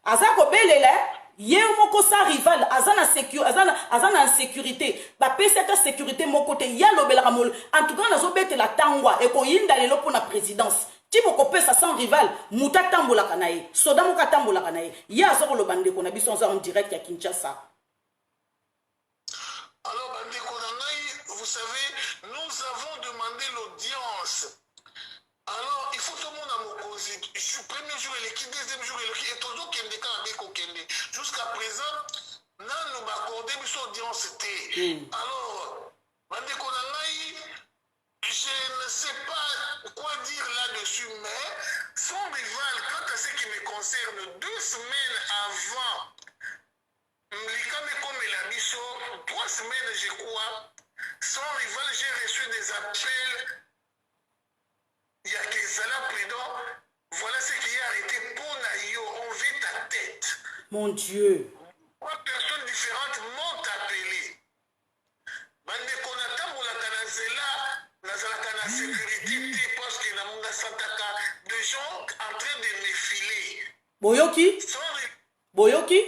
Aza ko belela ye moko sa rival azana sécurité ba pesa ta sécurité mon côté ya lobela mol en tout cas nazo bete la tangwa e ko yinda lelo pour la présidence tipo ko pesa sans rival muta tambola kanaye soda moka tambola kanaye ya zo ko lobande ko na biso en direct ya Kinshasa. Alors bandeko nangai, vous savez, nous avons demandé l'audience. Alors, il faut tout le monde à m'opposer. Premier jour, l'équipe, deuxième jour, l'équipe, et toujours Kende Kanabeko Kende. Jusqu'à présent, nous nous accordé une audience. Alors, Bandeko Nangai, je ne sais pas quoi dire là-dessus, mais son rival, quant à ce qui me concerne, 2 semaines avant, Likame comme la mission, 3 semaines, je crois, son rival, j'ai reçu des appels. Il y a que Zala Prédon, voilà ce qui est arrêté pour Nayo, on vit ta tête. Mon Dieu. 3 personnes différentes m'ont appelé. Bande Konata Moulakana Zela, Nazalakana sécurité, parce qu'il y a Santaka, des gens en train de me filer. Boyoki? Boyoki?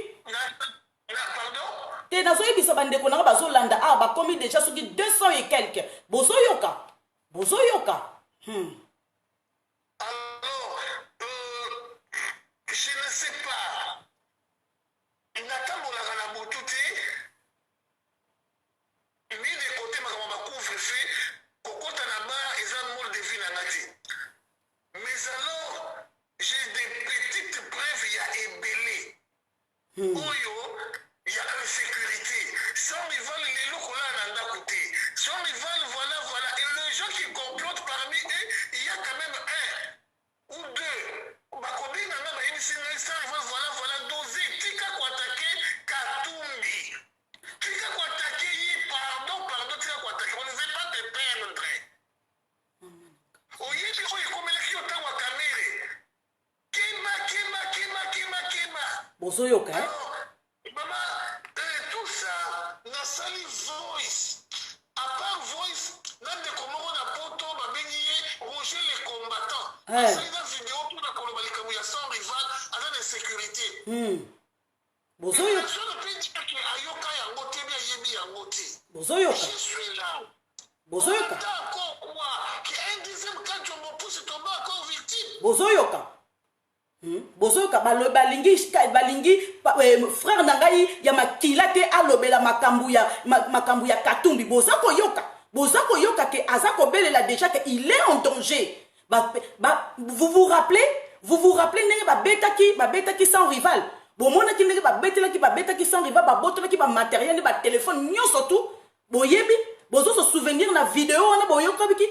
Pardon? Te nazoyi bisa bande konaka bazolanda ba komi déjà soki 200 et quelques. Bozoyoka. Bozoyoka. Alors, je ne sais pas. Nathan Moulakana Boutouté, mis de côté ma couvre-feu, Kokota Naba et Zanmoul de Vinanati. Mais alors, j'ai des petites preuves, il y a Ebélé. Oyo, il y a l'insécurité. Sans rival, les locaux là n'en a côté. Sans rival, voilà. Et les gens qui complotent parmi eux, il y a quand même 1 ou 2. Bakobi n'en a une sans rival, voilà, dosé. Tika quoi attaquer Katumbi. Tika quoi attaquer, pardon, tika quoi attaquer. On ne veut pas te perdre. Oye, comme les qui ont tant à caméra. Kema. Bozoyoka, hein? Maman, tout ça, na sali voice. À part voice, dans des commandes à poto, ma bénier, roger les combattants. Ouais. C'est une vidéo pour la Kolobalikamu, il y a son rival, avec la sécurité. Bozoyoka. Personne ne peut dire que Ayoka Yangote, bien Yebi Yangote. Bozoyoka. Je suis là. Bozoyoka. Encore quoi? Qui est un dixième cas de mon pouce tombe encore victime. Bozoyoka. Bozoyoka balingi frère nangai ya makila te alobela makambu ya Katumbi. Bozako yoka ke azako belela déjà que il est en danger. Vous vous rappelez nenge babetaki sans rival. Bomonaki nenge babetaki sans rival, babotelaki ba matériel ba téléphone nyonso tout. Boyebi bozo se souvenir na vidéo wana boyoka biki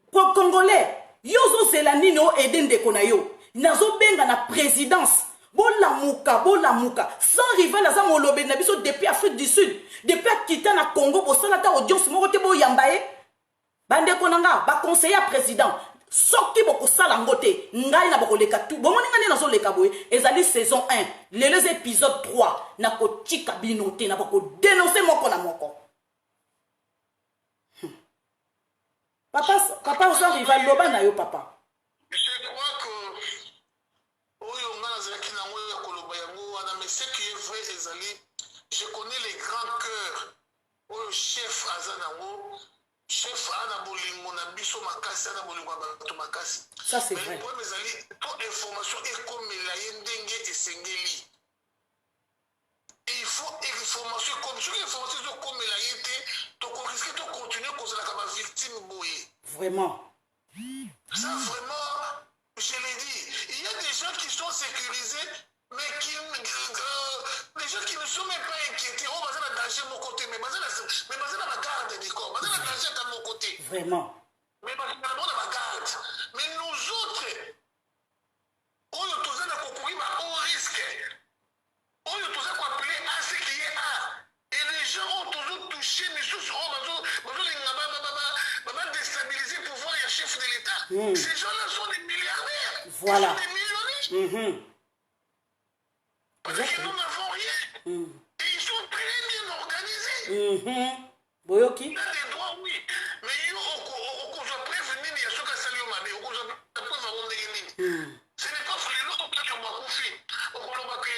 pour congolais. Yozo zelanino edende konayo. Nazo benga na présidence. Bolamuka. Sans rival aza molobe na biso depuis Afrique du Sud. Depuis akita na Congo, bosala ta audience moko te boyambaye. Bande konanga, ba conseiller président. soki bokosala ngo te ngai na bokoleka tu bomoni ngai nazoleka boye ezali saison 1 lelo eza épisode 3 nakotika bino te na bokodenonse moko na moko. Papa oza rival loba na yo papa. Je crois que oyo nga nazalaki nango ya koloba yango wana, mais ce qui est vrai ezali je connais les grands cœurs oyo chef aza nango. Chef ana bolingo na biso makasi ana bolingo ya bato makasi. Ça c'est vrai. Mais le problème ezali to information ekomela ye ndenge esengeli. Il faut information comme soki information ezokomela ye te tokoriske tokontinue kozalaka bavictime boye. Vraiment. Ça vraiment, je l'ai dit, il y a des gens qui sont sécurisés, mais les gens qui ne sont même pas inquiétés. Oh, basé dans danger de mon côté, mais basé dans ma garde du corps, basé dans danger de mon côté. Vraiment. Mais basé dans ma garde. Mais nous autres, on nous a concourir à haut risque. On nous a appelé à ce qui est A. Et les gens ont toujours touché, mais sous déstabiliser le pouvoir et le chef de l'État. Ces gens-là sont des milliardaires. Voilà. Ils sont des millionnaires. Parce que nous n'avons rien. Et ils sont très bien organisés. Boyoki. Il y a des droits, oui. Mais il y a prévenir, il y a ce que ça lui m'a dit. Ce n'est pas les autres qui ont confié. On a que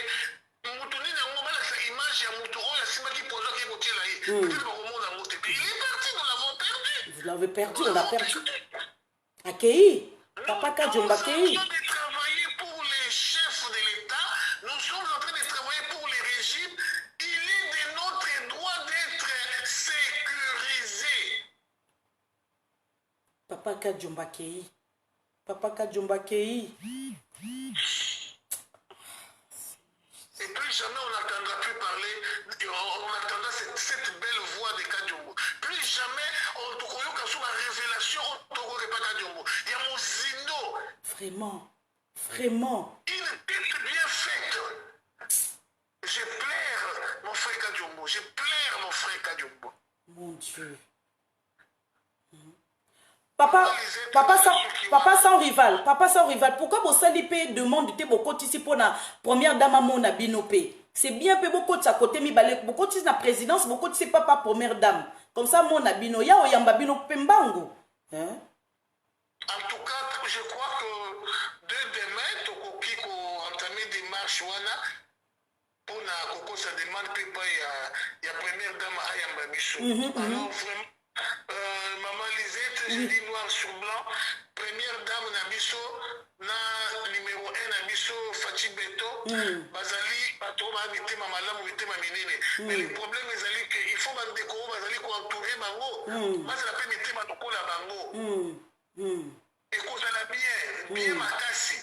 Moutoni n'a pas cette image, il y a Moutoro, il y a Sima qui pose qui est côté là. Peut-être qu'on a monté. Il est parti, nous l'avons perdu. Vous l'avez perdu, on l'a perdu. Akei. Papa Kajomba Akei. Nous sommes en train de travailler pour les chefs de l'État. Nous sommes en train de travailler pour les régimes. Il est de notre droit d'être sécurisé. Papa Kajomba Akei. Papa Kajomba Akei. Et plus jamais on n'entendra plus parler, on entendra cette belle voix de Kajombo. Plus jamais on te sur la révélation, on te pas Kajombo. Il y a mon zindo. Vraiment. Vraiment. Une tête bien faite. Je plaire mon frère Kajombo. Je plaire mon frère Kajombo. Mon Dieu. Papa sans rival. Papa sans rival. Pourquoi vous salipez demande de beaucoup ici pour la première dame à mon abinopé? C'est bien peu beaucoup de sa côté mi balé beaucoup de la présidence beaucoup de c'est papa première dame. Comme ça mon abino ya oyamba bino pembango. Hein? En tout cas, je crois que de demain tokoki ko entamer des marches wana pour na koko sa demande pepa ya première dame ayamba biso. Alors vraiment maman Lisette, je dis noir sur blanc, première dame Nabiso, na numéro 1 Nabiso, Fatih Beto, Bazali, Batoma, Mitema Malam, Mitema Minene. Mais le problème est qu'il faut man décorer, Bazali, qu'on entourer Bango. Moi, je l'appelle Mitema Toko la Bango. Et qu'on a bien Makassi.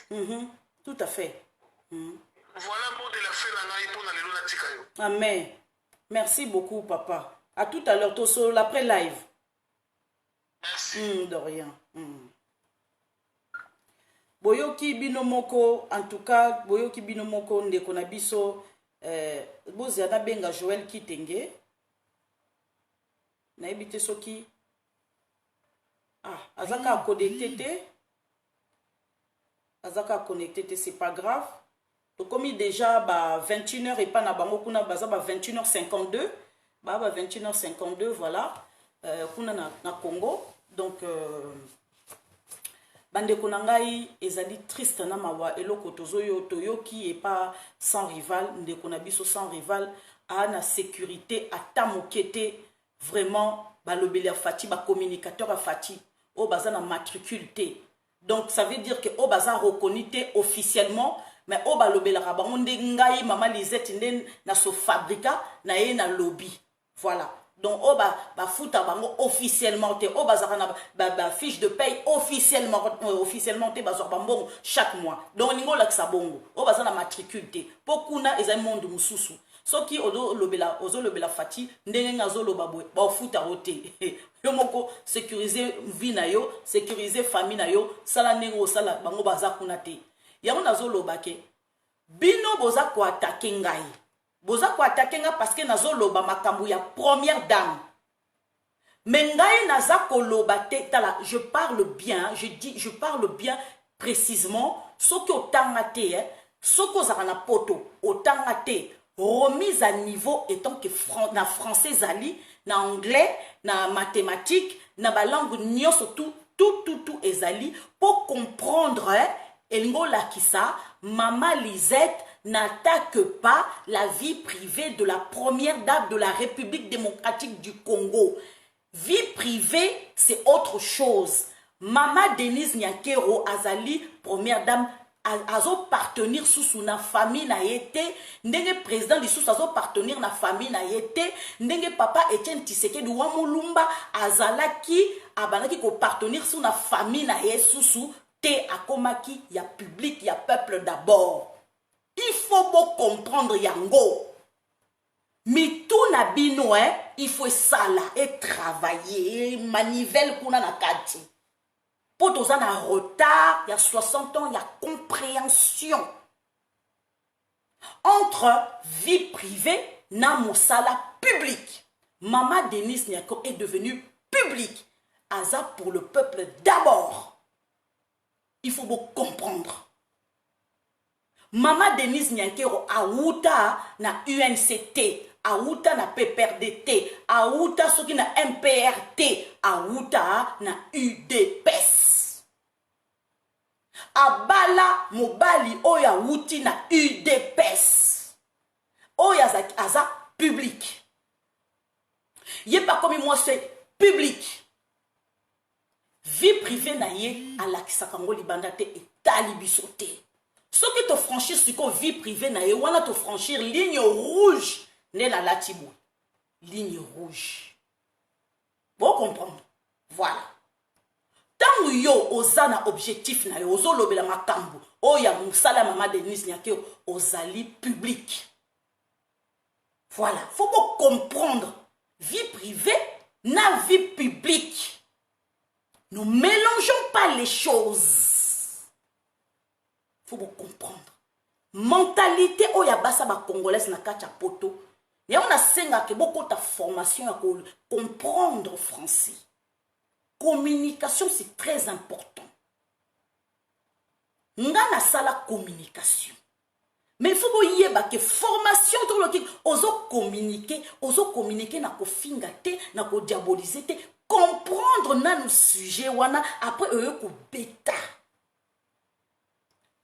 Tout à fait. Voilà le mot de la fin, Nanaï, pour Nalelo Natikayo. Amen. Merci beaucoup, papa. À tout à l'heure, Tosso, l'après live. Merci. De rien. Boyoki binomoko, en tout cas, Boyoki binomoko, ndeko na biso, bozana benga Joël Kitenge. Na ebite soki. Ah, azaka connecté. Azaka connecté, c'est pas grave. Donc, comme il déjà 21h et pas na bango kuna baza 21h52. Bah 21h52, voilà. Kuna na Congo. Donc, bande konangai ezali triste na mawa eloko tozoyo toyoki et pas sans rival ndeko na biso sans rival a na sécurité ata mokete vraiment balobeli fati ba communicateur a fati o baza na matriculité. Donc ça veut dire que o baza reconnu officiellement mais o balobela ka bango ndengai mama Lisette nden na so fabrika na ye na lobby. Voilà. Donc, on va foutre officiellement, on va fiche de paye officiellement, chaque mois. Donc, on va faire bongo. On va faire la matricule. Pour na un monde mususu. Ce qui ozo lobela fati, ndenga zo lobaboy, ba foutre rote. Yo moko sécuriser vie na yo, sécuriser famille na yo, sala nengo sala bango baza kuna te. Yango nazo lobake. Bino boza ko attaquer ngai. Boza ko attaquer nga parce que nazo loba makambu ya première dame. Mais ngai naza kolobate, tala, je parle bien, je parle bien précisément, ce qui au tangate, ce qui au poto, au tangate, remise à niveau étant que na français zali, na anglais, na mathématiques, na ba langue nyonso tout ezali, pour comprendre, elingola kisa, Maman Lisette n'attaque pas la vie privée de la première dame de la République démocratique du Congo. Vie privée, c'est autre chose. Maman Denise Nyakero Azali, première dame, azo partenir sous na famille na yete, ndenge président li sous azo partenir na famille na yete, ndenge papa Etienne Tshisekedi Wamulumba azalaki abanaki ko partenir sous na famille na yesusu te akomaki ya public ya peuple d'abord. Il faut beau comprendre yango. Mitou na bino, il faut ça là, et travailler, manivelle kuna na kati. Pour tous en retard, il y a 60 ans, il y a compréhension. Entre vie privée, na mosala public. Maman Denise Nyako est devenue publique. Aza pour le peuple d'abord. Il faut beau comprendre. Maman Denise Nyankero Aouta na UNCT, Aouta na PPRDT, Aouta soki na MPRT, Aouta na UDPS. Abala mobali oya wuti na UDPS. Oya aza public. Yé pas comme moi c'est public. Vie privée na ye à la kisakango libandate et talibisote. Ce qui te franchir sur quoi vie privée na ye, wana te franchir ligne rouge, ne la latibou. Ligne rouge. Bon comprendre. Voilà. Tant yo ozana objectif na yo, ozo lobela makambo, oya musala Maman Denise Nyakero ozali public. Voilà. Faut pas comprendre. Vie privée, na vie publique. Nous ne mélangeons pas les choses. Il faut comprendre. Mentalité, oh ya basa ba congolaise na kacha poto. Ya on a senga ke beaucoup ta formation à comprendre français. Communication c'est très important. Nga na sala communication. Mais il faut yeba que formation tout le qui oso communiquer na ko finga te, na ko diaboliser te, comprendre na no sujet wana après ko beta.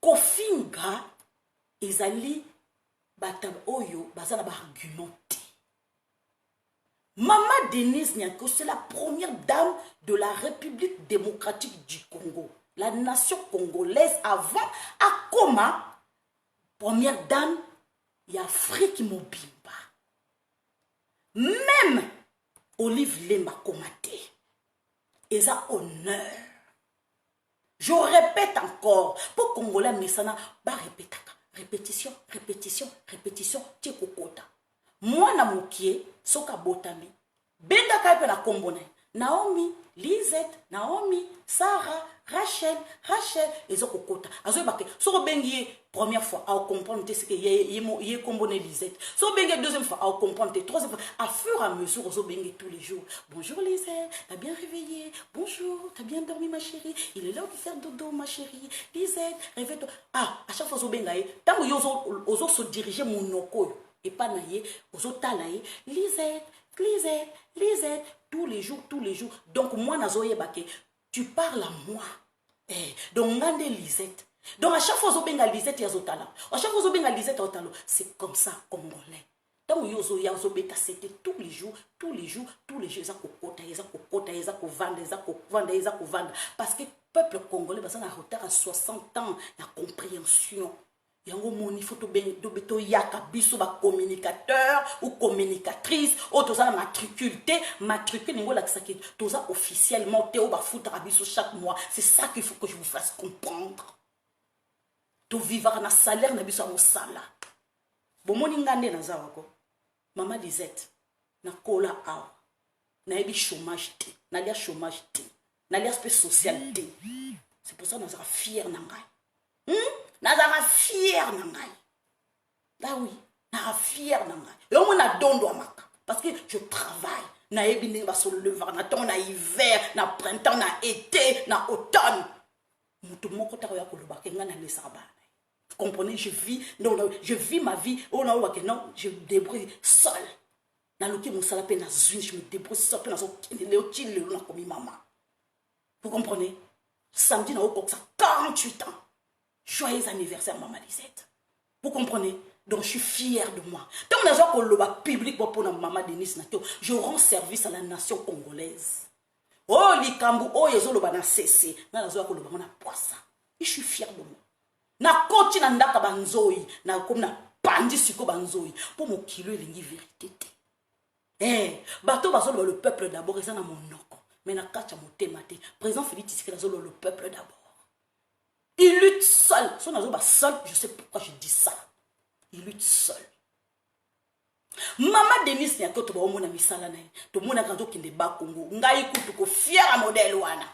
Kofinga ezali batab oyo bazana ba argumenté. Maman Denise Nyako, c'est la première dame de la République démocratique du Congo. La nation congolaise avant Akoma, première dame, il y a Afrique Mobimba. Même Olive Lema Komate. Et ça honneur. Je répète encore, pour Congolais, mais ça n'a pas répété. Répétition, répétition, répétition, tchekokota. Moi, na mokie, soka botami. Benda kaipe na kombone. Naomi, Lisette, Naomi, Sarah, Rachel, et zokokota. Azo bake, so bengi première fois, à comprendre ce que yé kombone Lisette. So bengi deuxième fois, à comprendre troisième fois. À fur et à mesure, so bengi tous les jours. Bonjour Lisette, t'as bien réveillé? Bonjour, t'as bien dormi ma chérie? Il est l'heure de faire dodo ma chérie. Lisette, réveille-toi. Ah, à chaque fois so bengi, tant que yozo se diriger mon noko, et pas naïe, ozo talaïe, Lisette, tous les jours. Donc, moi, Nazoye Bake, tu parles à moi. Donc, ngande Lisette. Donc, à chaque fois, Zobenga Lisette, il y a Zotala. À chaque fois, Zobenga Lisette, Otalo. C'est comme ça, congolais. Donc, Yozo Yazobeta, c'était tous les jours. Ils vendre. Parce que le peuple congolais, il a un retard à 60 ans, la compréhension. Yango moni photo beto yaka biso ba communicateur ou communicatrice ou toza matricule ningo la kisaki toza officiellement te ou ba foutra biso chaque mois. C'est ça qu'il faut que je vous fasse comprendre. To vivre na salaire na biso mo sala. Bo moni ngande na zawako. Maman Lisette na kola aw. Na ebi chômage te, na lia chômage te, na lia aspect social te. C'est pour ça que nous sommes fiers na ngai. Nazara fier nangai. Là oui, nazara fier nangai. Et on a dondo amaka parce que je travaille. na yebi ndenge basololevaka na ntongo na hiver na printemps na été na automne moto moko taka oya kolobaka nga na lesaka bana. Vous comprenez, je vis ma vie oh non je me débrouille seul na loki mosala pe na zuni, je me débrouille seul pe na so leo ti lelo na komi maman. Vous comprenez, samedi na okoksa 48 ans. Joyeux anniversaire maman Lisette. Vous comprenez, donc je suis fière de moi. Tant que je suis public pour maman Denise Nakio, je rends service à la nation congolaise. Oh likambu oh yezolo bana cessé na nazo ko loba na poisa. Je suis fière de moi. Na koti na ndaka banzoi na comme na pandi siko banzoi pour mon kilo elingi vérité. Bato bazolo le peuple d'abord et ça na monoko. Mais na kacha motema te. Président Félix Tshisekedi azolo le peuple d'abord. Il lutte seul. Son azoba seul, je sais pourquoi je dis ça. Il lutte seul. Maman Denise Nyako to ba omona misala na ye. To mona kanzo kinde ba Congo. Ngai kutu ko fier modèle wana.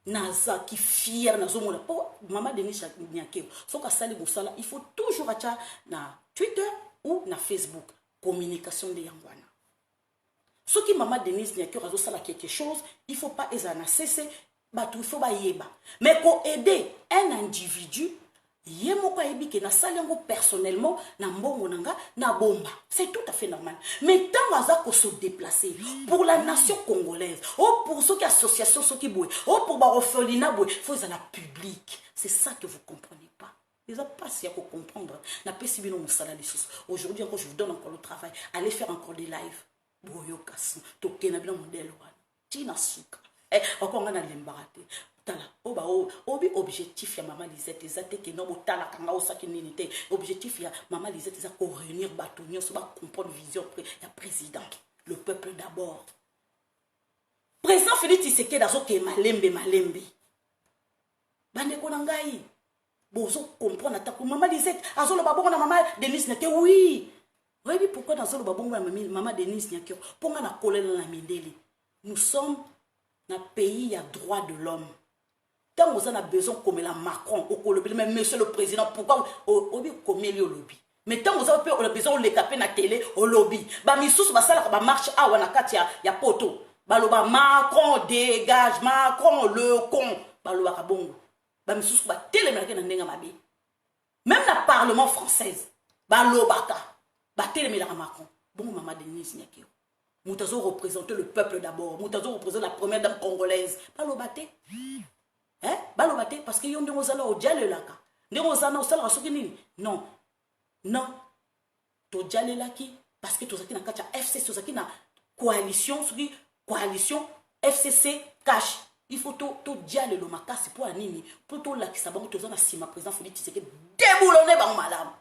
Naza ki fier nazo mona. Po maman Denise Nyako. Soka sali musala, il faut toujours acha na Twitter ou na Facebook. Communication de yangwana. Ce qui maman Denise Nyako azo sala quelque chose, il faut pas ezana cesser. Il faut pas yeba. Mais pour aider un individu, yemoko yebi ke na salengo personnellement na mbongo nanga na bomba. C'est tout à fait normal. Mais tant azako se déplacer pour la nation congolaise, oh pour ceux qui association ceux qui boué, oh pour barofolina boué, faut ça la public. C'est ça que vous comprenez pas. Ils ont pas si à comprendre. Na pesi bino musala les choses. Aujourd'hui encore je vous donne encore le travail. Allez faire encore des lives. Boyo kasu, tokena bino modèle wana. Tina suka. Encore on a l'embarraté. Tala, obi objectif ya maman Lisette, ezate ke no botala kanga osaki ninité. Objectif ya maman Lisette za ko réunir batonio so ba comprendre vision ya président. Le peuple d'abord. Président Félix Tshisekedi azo ke malembe. Bande ko ngai. Bozo comprendre atako maman Lisette azo lo babongo na maman Denise Nyake oui. Oui, pourquoi dans le babongo na maman Denise Nyake ponga na kolela na mindeli. Nous sommes dans un pays, il y a droit de l'homme. Tant que vous avez besoin comme la Macron, mais monsieur le président, pourquoi vous avez lobby? Mais tant que vous avez besoin de les caper dans la télé, au lobby. Bah, misous, bah, ça, bah, marche, ah, on a quatre, il y a poto. Bah, le bah, Macron dégage, Macron le con. Bah, le bah, bon. Bah, misous, bah, télé, mais même la Parlement française, bah, le bah, télé, mais la Macron. Bon, maman Denise Nyake. Moutazo représente le peuple d'abord. Moutazo représente la première dame congolaise. Balobate. Hein? Balobate. Parce qu'il y a des gens au diable là. Des gens au salon à nini. Non. Non. To diable là qui. Parce que tu as na kacha FCC, tu as na coalition, coalition FCC cash. Il faut to diable le makasi pour nini. Pour to la qui s'abonne to na sima président Félix Tshisekedi déboulonner bang malam.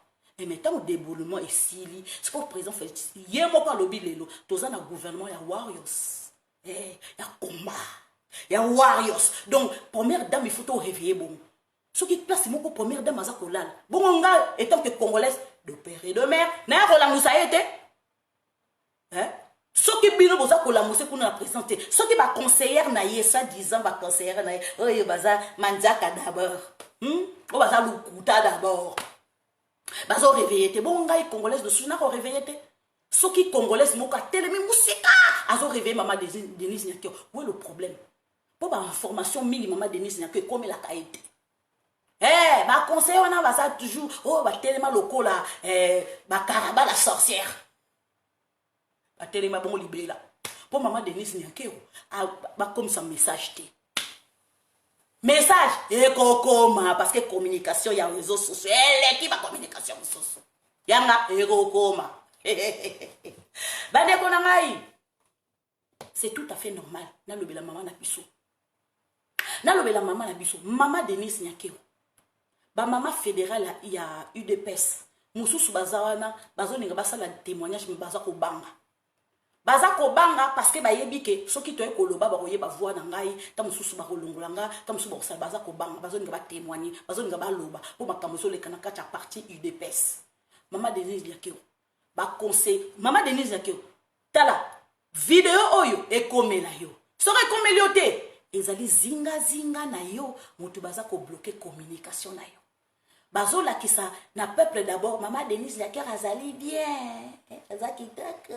Et maintenant, le déboulement est si li. Ce que le président fait, il y a un lobby lelo. Tous dans le gouvernement, il y a warriors. Il y a combat. Il y a warriors. Donc, première dame, il faut tout réveiller bon. Ce qui place, c'est mon première dame, Maza Kolal. Bon, on a, étant que congolaise, de père et de mère, n'a pas la ça été. Hein? Ce qui est bien, Maza Kolal, c'est qu'on a présenté. Ce qui va conseillère, naïe, ça, 10 ans, va conseillère, naïe, oh, il va ça, Manzaka d'abord. On va ça, Lukuta d'abord. Bazo réveillé bon gars congolaise de Souna réveillé ceux qui congolaise moka télémi musika azo réveillé maman Denise Nyake. Où est le problème pour ba information minimum maman Denise Nyake comme la qualité ba conseil on a va ça toujours oh ba téléma loko là ba Karaba la sorcière ba téléma bon libé là pour maman Denise Nyake ba comme ça message té message et kokoma parce que communication il y a réseaux sociaux l'équipe à communication sociaux yanga et kokoma bande konangai c'est tout à fait normal na lobela maman na biso na lobela maman na biso maman Denise Nyake ba maman fédérale il y a UDPS mususu bazawana bazoninga basala témoignage mais bazako banga bazako banga parce que bayebi ke soki toye koloba ba koyeba voix na ngai ta mususu ba kolongolanga ta mususu ba kosala bazako banga bazoninga ba témoigner bazoninga ba loba po makambo so lekana kati ya parti UDPS maman Denise Nyake ba conseil maman Denise Nyake tala vidéo oyo ekomela yo sore ekomeli te ezali zinga na yo mutu bazako bloquer communication na yo bazo la qui ça na peuple d'abord maman Denise la cœur azali bien azaki tak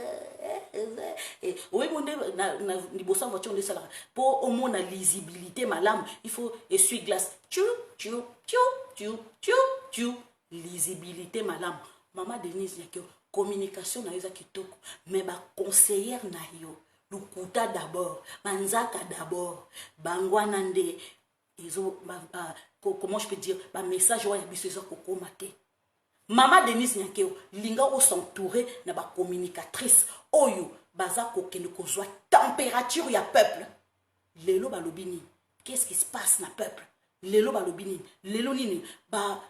oui mon na ni bossa voiture de ça pour au moins la lisibilité malam il faut essuie glace tchou tchou tchou tchou tchou lisibilité malam maman Denise la cœur communication na ezaki toko mais ba conseillère na yo lukuta d'abord manzaka d'abord bangwana nde izo comment je peux dire ba message wa biso zo kokomate maman Denise Nyakeo linga o s'entourer na ba communicatrice oyo baza kokende kozwa température ya peuple lelo balobini qu'est-ce qui se passe na peuple lelo balobini lelo nini ba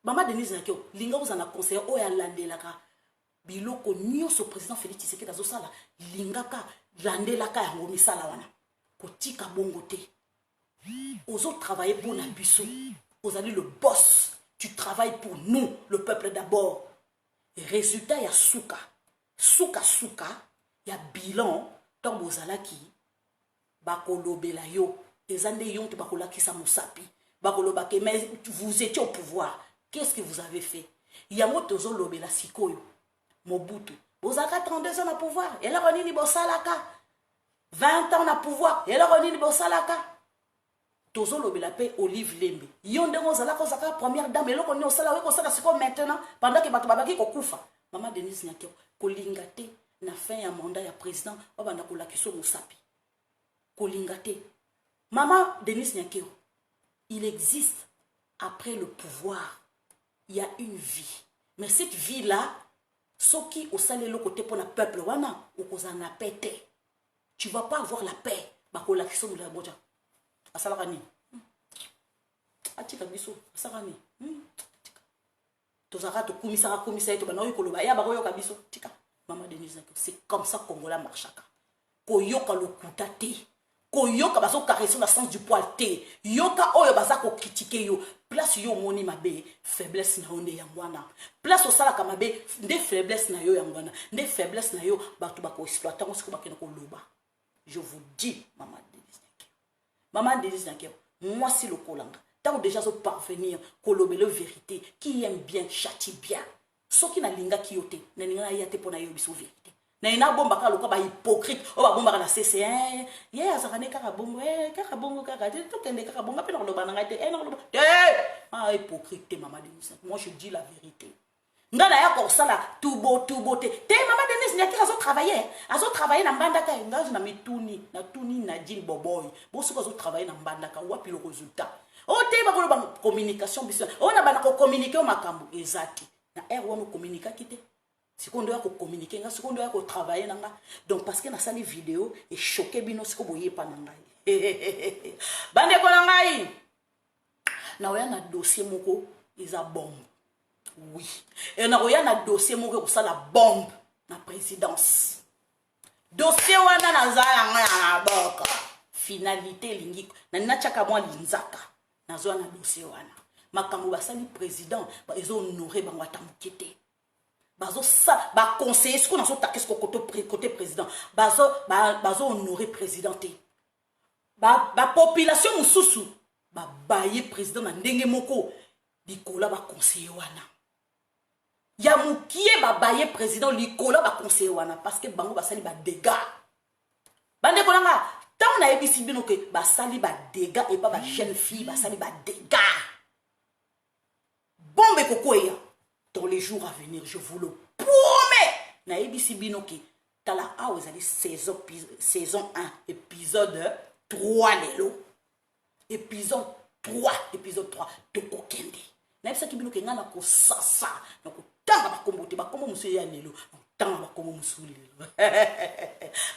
maman Denise Nyakeo linga ozana conseiller oyo alandelaka biloko nyonso président Félix Tshisekedi azosala lingaka landelaka yango misala wana kotika bongo te ozo travailler pour la biso vous allez le boss tu travailles pour nous le peuple d'abord résultat ya suka ya bilan tant bozalaki bakolobela yo ezande yon te bakolakisa musapi bakolobake mais vous étiez au pouvoir qu'est-ce que vous avez fait yango tozo lobela sikoyo Mobutu bozaka 32 ans na pouvoir et là on ni bosalaka 20 ans na pouvoir et là on ni bosalaka tozo lobela pe Olive Lembe yonde ngozala ko zaka première dame eloko ni osala we ko sala siko maintenant pendant que bato babaki ko kufa maman Denise Nyakeo kolinga te na fin ya mandat ya président babanda ko lakiso musapi kolinga te maman Denise Nyakeo il existe après le pouvoir il y a une vie mais cette vie là soki osale le côté pour le peuple wana okozana paix tu vas pas avoir la paix bako lakiso mu la boja asalaka ni atika biso asalaka ni tozaka to komisa eto bana oyo koloba ya bako yoka biso tika maman Denise c'est comme ça Congolais marchaka koyoka lokuta te koyoka baso caresser na sens du poil te yoka oyo bazako critiquer yo place yo moni mabe faiblesse na onde yangwana place osalaka mabe nde faiblesse na yo yangwana nde faiblesse na yo batu bako exploiter on se ko bakena ko loba je vous dis maman Denise Nyakeo moi si le kolanga tant déjà so parvenir kolobele vérité qui aime bien châtie bien soki na linga kiyote na linga ya te pona yo biso vérité na ina bomba ka loka ba hypocrite o ba bomba na CCN ye azakane kaka bongo kaka to kende kaka bongo pe na loba na ngate na loba ah hypocrite maman Denise moi je dis la vérité ngana ya ko sala tubo te maman Denise Nyakeo azo travailler na mbandaka ngazi na mituni na tuni na jin boboy bo soko azo travailler na mbandaka wapi le résultat o te ba ko ba communication biso o na bana ko communiquer o makambo ezati na wana communiquer kite sikondo ya ko communiquer nga sikondo ya ko travailler nanga donc parce que na sali vidéo et choqué bino siko boye pa nanga bande ko ngai na oya na dossier moko isa bombe oui et na oya na dossier moko ko sala bombe na présidence dossier wana na zala nga boka finalité lingi na nachaka mwa linzaka na zo na dossier wana makambo basali président ba ezo honorer bango tamukete bazo sa ba conseiller ce qu'on a so takes côté président bazo honorer président ba population mususu ba baye président na ndenge moko likola ba conseiller wana ya mukie ba baye président likola ba conseiller wana parce que bango basali ba dégâts bande kolanga tant na ebisi bino ke basali ba dégâts et pas ba jeune fille basali ba dégâts bombe kokoya dans les jours à venir je vous le promets na ebisi bino ke tala a vous allez saison 1 épisode 3 lelo épisode 3 de kokende na ebisa ki bino ke ngana ko sasa na ko tanga bakombo musu ya lelo tanga bakombo musu lelo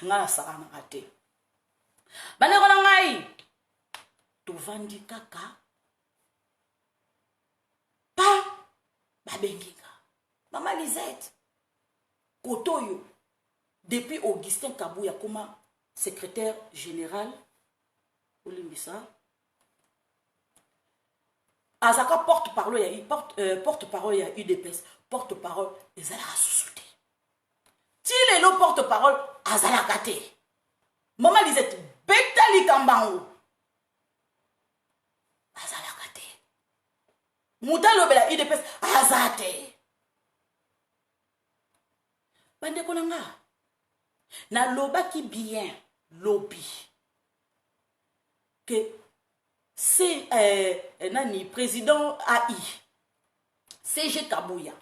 ngana saka na kate bane kona ngai tovandi kaka pa babenginga mama Lisette kotoyo depuis Augustin Kabouya comme secrétaire général Olimbisa azaka porte-parole ya porte-parole ya UDPS porte-parole ezala sous-souté ti lelo porte-parole azala kate mama Lisette betali kambango azala kate Moutalo bela IDPS azate. Bande konanga. Na loba qui bien lobby. Que c'est nani président AI. CG Kabouya.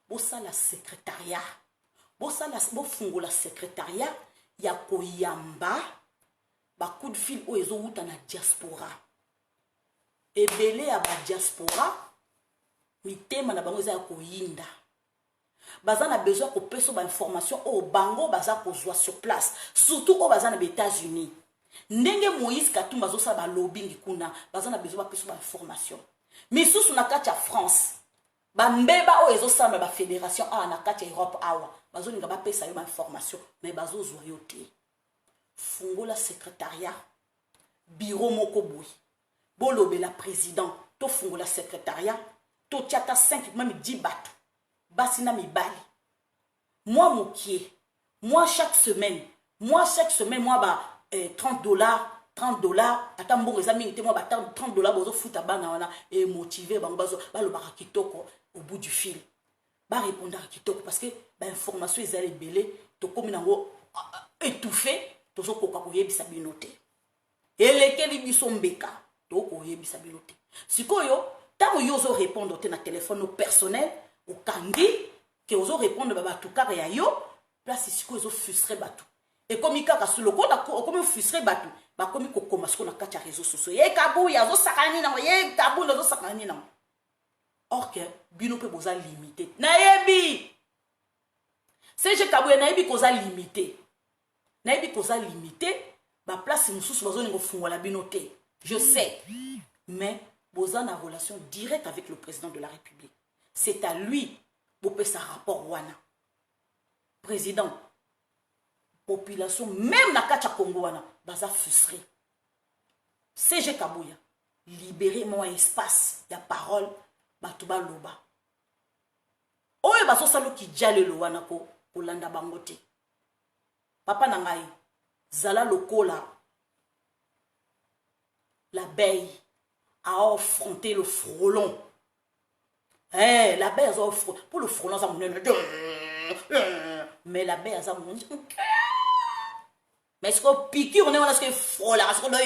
Bossa la secrétariat. Bossa la bofungo la secrétariat. Ya koyamba. Ba coup de fil o ezo uta na diaspora. Ebele ya ba diaspora. Mitema na bango za koyinda. Baza na besoin ko peso ba information au bango baza ko zwa sur place. Surtout au baza na États-Unis. Ndenge Moïse Katumba zo sa ba lobbying kuna. Baza na besoin ba peso ba information. Misusu na kati ya France. Ba mbeba o ezo sa ba fédération a na kati ya Europe awa. Bazo ninga ba pesa yo ba information. Mais bazo zwa yo te. Fungola secrétariat. Bureau moko boy. Bolobe la président. To fungola secrétariat. To tiata 5 même 10 bateaux. Basina mibali. Moi mokié. Moi chaque semaine, moi ba $30. Ata mbongo eza mingi te moi ba $30 bozo futa bana wana et motiver bango bazo balo ba kitoko au bout du fil. Ba répondre à kitoko parce que ba information ezali belé to komi nango étouffé to zo koka ko yebisa binote. Elekeli biso mbeka to ko yebisa binote. Sikoyo tango yozo répondre te na téléphone personnel au kangi que ozo répondre ba batu kare ya yo place siko ozo frustrer batu et comme ikaka sur le compte comme frustrer batu ba komi ko koma siko na kati ya réseaux sociaux ye kabu ya zo sakani na ye kabu na zo sakani na or que bino pe boza limité na yebi CG kabu na yebi koza limité ba place mususu bazo ngo fungola bino te je sais mais boza na relation directe avec le président de la République. C'est à lui pour faire sa rapport wana. Président, population, même na kacha Congo wana, baza frustré. CG Kabouya, libérez mon espace, ya parole, batuba loba. Oye baso salo ki jale lo wana ko landa bangote. Papa nangai, zala lokola, l'abeille a affronté le frelon. L'abeille a offert pour le frelon ça mais l'abeille a mais ce qu'on pique on est on a ce que frôle parce qu'on doit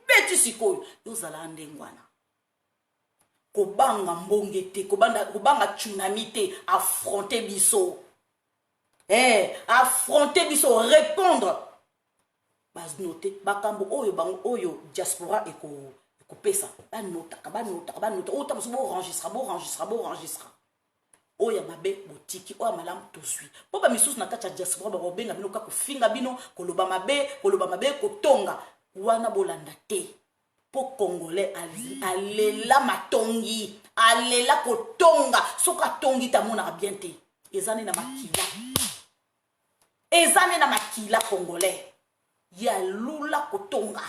bêtu siko yo zala ndengwana kobanga mbongete kobanga tsunami te affronter biso affronter biso répondre bas noter bakambo oyo bango oyo diaspora eko pesa ba nota ota mo enregistra oya mabe botiki oya malam to sui po ba misusu na kati ya diaspora ba robenga bino ka ko finga bino koloba mabe ko tonga wana bolanda te po congolais alela matongi alela ko tonga soka tongi ta mona bien te ezane na makila congolais ya lula ko tonga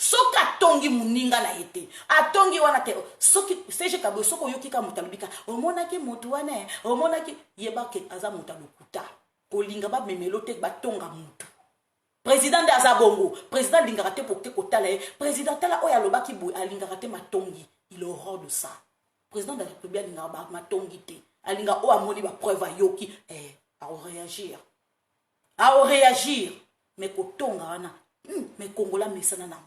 soka tongi muninga na ete atongi wana te soki CG Kabouya soko yokika mutalubika omonaki mutu wana omonaki yebake aza mutalukuta kolinga ba memelo te batonga mutu président de azabongo président lingaka te pokte kotala président tala oya lobaki boy alingaka te matongi il horreur de ça président de la République lingaka ba matongi te alinga o amoni ba preuve yoki a réagir mais kotonga wana mais Kongola mesana na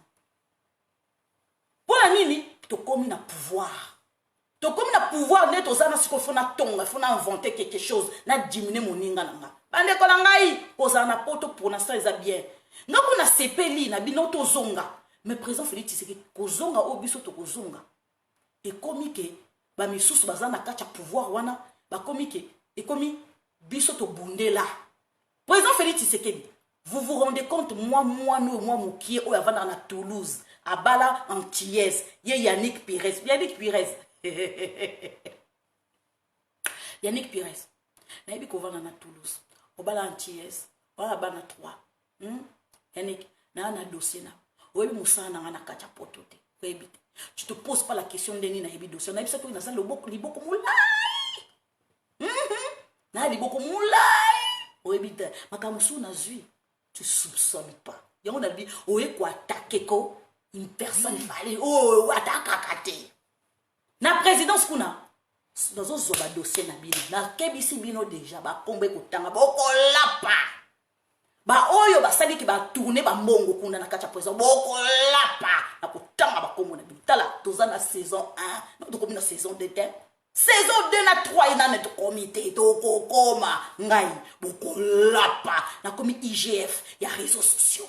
pour nini tokomi na pouvoir net ozana siko fona tonga fona inventer quelque chose na diminuer moninga nanga bande ko ngai kozana poto pour l'instant eza bien ngako na sepeli na bino to zonga mais président Félix Tshisekedi kozonga obiso to kozonga et komi ke ba misusu bazana kacha pouvoir wana ba komi ke et komi biso to bundela président Félix Tshisekedi vous vous rendez compte moi mokié o yavana na Toulouse abala Antillaise ye Yannick Pires na yebi kovana na Toulouse obala Antillaise wala bana 3 Yannick na dossier na oyebi musana na kacha potote oyebi tu te poses pas la question de ni na yebi dossier na yebi sato na sa liboko mulai na liboko mulai oyebi makamusu na zui tu soupçonnes pas yango na bi oye ko attaquer ko une personne fallait attaque. na présidence kuna dans un dossier na bino na kebisi bino déjà ba kombe kotanga boko lapa ba oyo basali ki ba tourner ba mbongo kuna na kati ya président boko lapa na kotanga ba kombo na bino tala toza na saison 1 na to na saison 2 saison 2 na 3 ina net comité to kokoma ngai boko lapa na komi IGF ya réseaux sociaux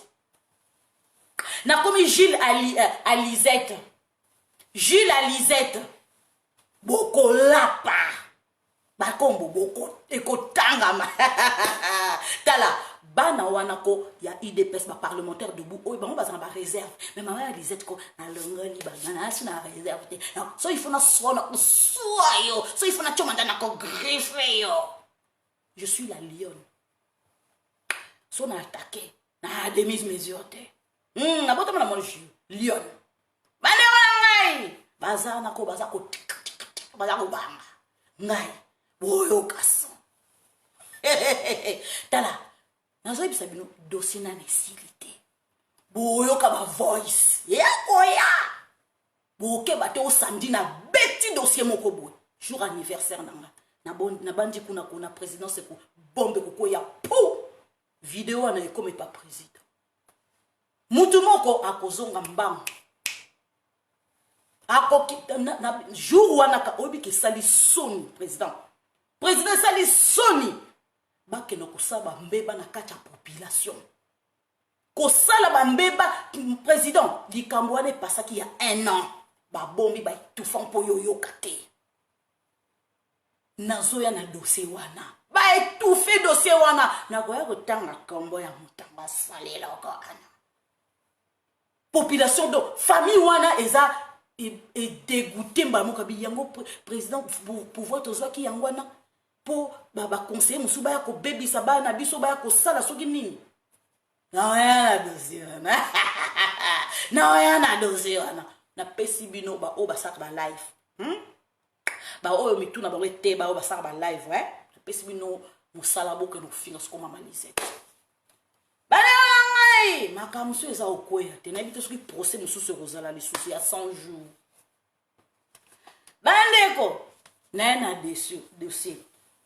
na komi Jules Alizette boko lapa bakombo boko ekotangama tala bana wana ko ya IDPS ba parlementaire debout oyo bango bazana ba réserve mais maman Alizette ko na longoli bana na réserve te so il faut na sona soyo so il faut na chomanda na ko griffe yo je suis la lionne so na attaqué na demi mesure te na botama na mon jeu lionne bana ngai bazana ko bazako baza ko banga ngai boyo kaso tala nazo ibisa bino dossier na nécessité boyo ka ba voice ya koya boke bato o samedi na beti dossier moko boy jour anniversaire nanga na bandi kuna présidence ko bombe ko ya pou vidéo na comme pas président mutu moko akozonga mbango na jour wana ka obi ke sali soni président sali soni bakeno kosala mbeba na kati ya population kosala bambeba président likambo wana epasaki ya 1 an babombi baetufa mpo yoyoka te nazoya na dossier wana baetufe dossier wana nakoya kotanga kombo ya mutamba salela oko ana population do famille wana eza et dégoûté mbamuka biyango président pouvoir tozwaki yango wana po ba conseiller musuba ya ko bebisa bana biso ba ya ko sala soki nini na ya dossier wana na pesi bino ba o ba saka ba live ba o mituna ba wete ba o ba saka ba live na pesi bino musala boke no finga sko mama Lisette makamso eza okoya te na bito soki procès mususu kozala lisusu ya 100 jours bandeko na dossier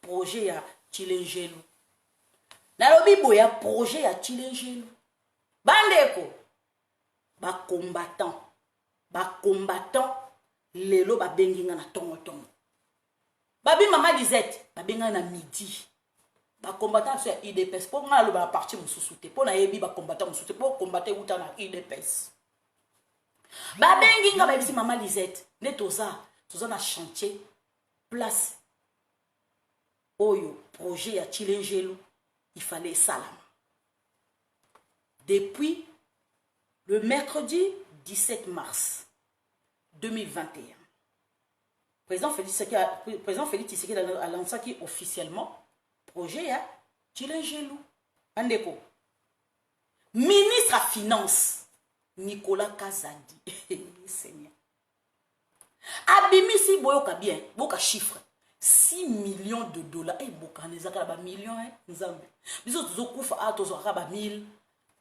projet ya Chilengelu nalobi boya projet ya Chilengelu bandeko ba combattant lelo ba benginga na tongo babi mama Lisette ba benga na midi ba combattant sur IDPS pour nga lo ba parti mususu te pour na yebi ba combattant mususu te pour combattre uta na IDPS ba benginga ba bisi mama Lisette ne toza na chantier place oyo projet ya Chilengelu il fallait salam depuis le mercredi 17 mars 2021 président Félix Tshisekedi a lancé officiellement projet ya Chilengelu andeko ministre à finance Nicolas Kazadi Seigneur abimisi boyoka bien boka chiffre 6 millions de dollars et boka nezaka ba millions nzambe biso tozokufa a tozoka ba 1000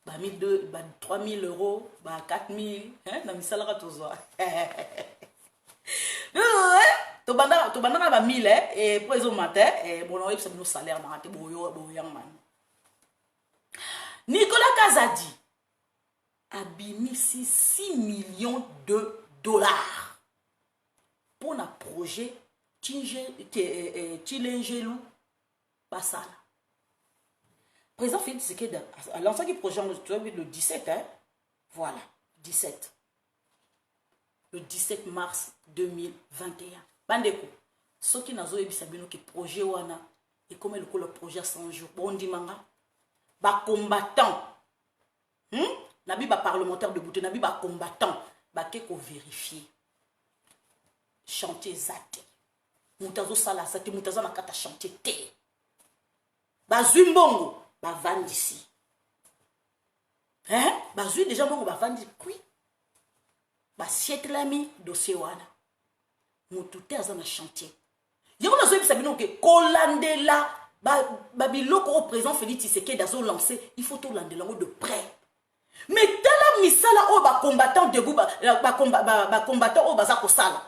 ba 1002 ba 3000 euros ba 4000 na misala ka tozo tobanda ba 1000 et pour les matin bon on a nos salaires na te boyang man Nicolas Kazadi abimisi 6 millions de dollars pour un projet Chilengelu basala président Félix Tshisekedi a lancé le projet le 17 voilà 17 le 17 mars 2021 bandeko soki nazo yebisa bino ke projet wana et comme le projet 100 jours bondi manga ba combattant nabi ba parlementaire de bouté nabi ba combattant ba ke ko vérifier chantier zate mutazo sala zate mutazo na kata chantier te ba zumbongo ba vandisi ba zui déjà mbongo ba vandi kui ba sietlami dossier wana mutute azana chantier yoko nazo yebisa bino ke kolandela ba biloko au président Félix Tshisekedi dazo lancé il faut tout landela de près mais tala misala o ba combattant debout ba combattant o baza ko sala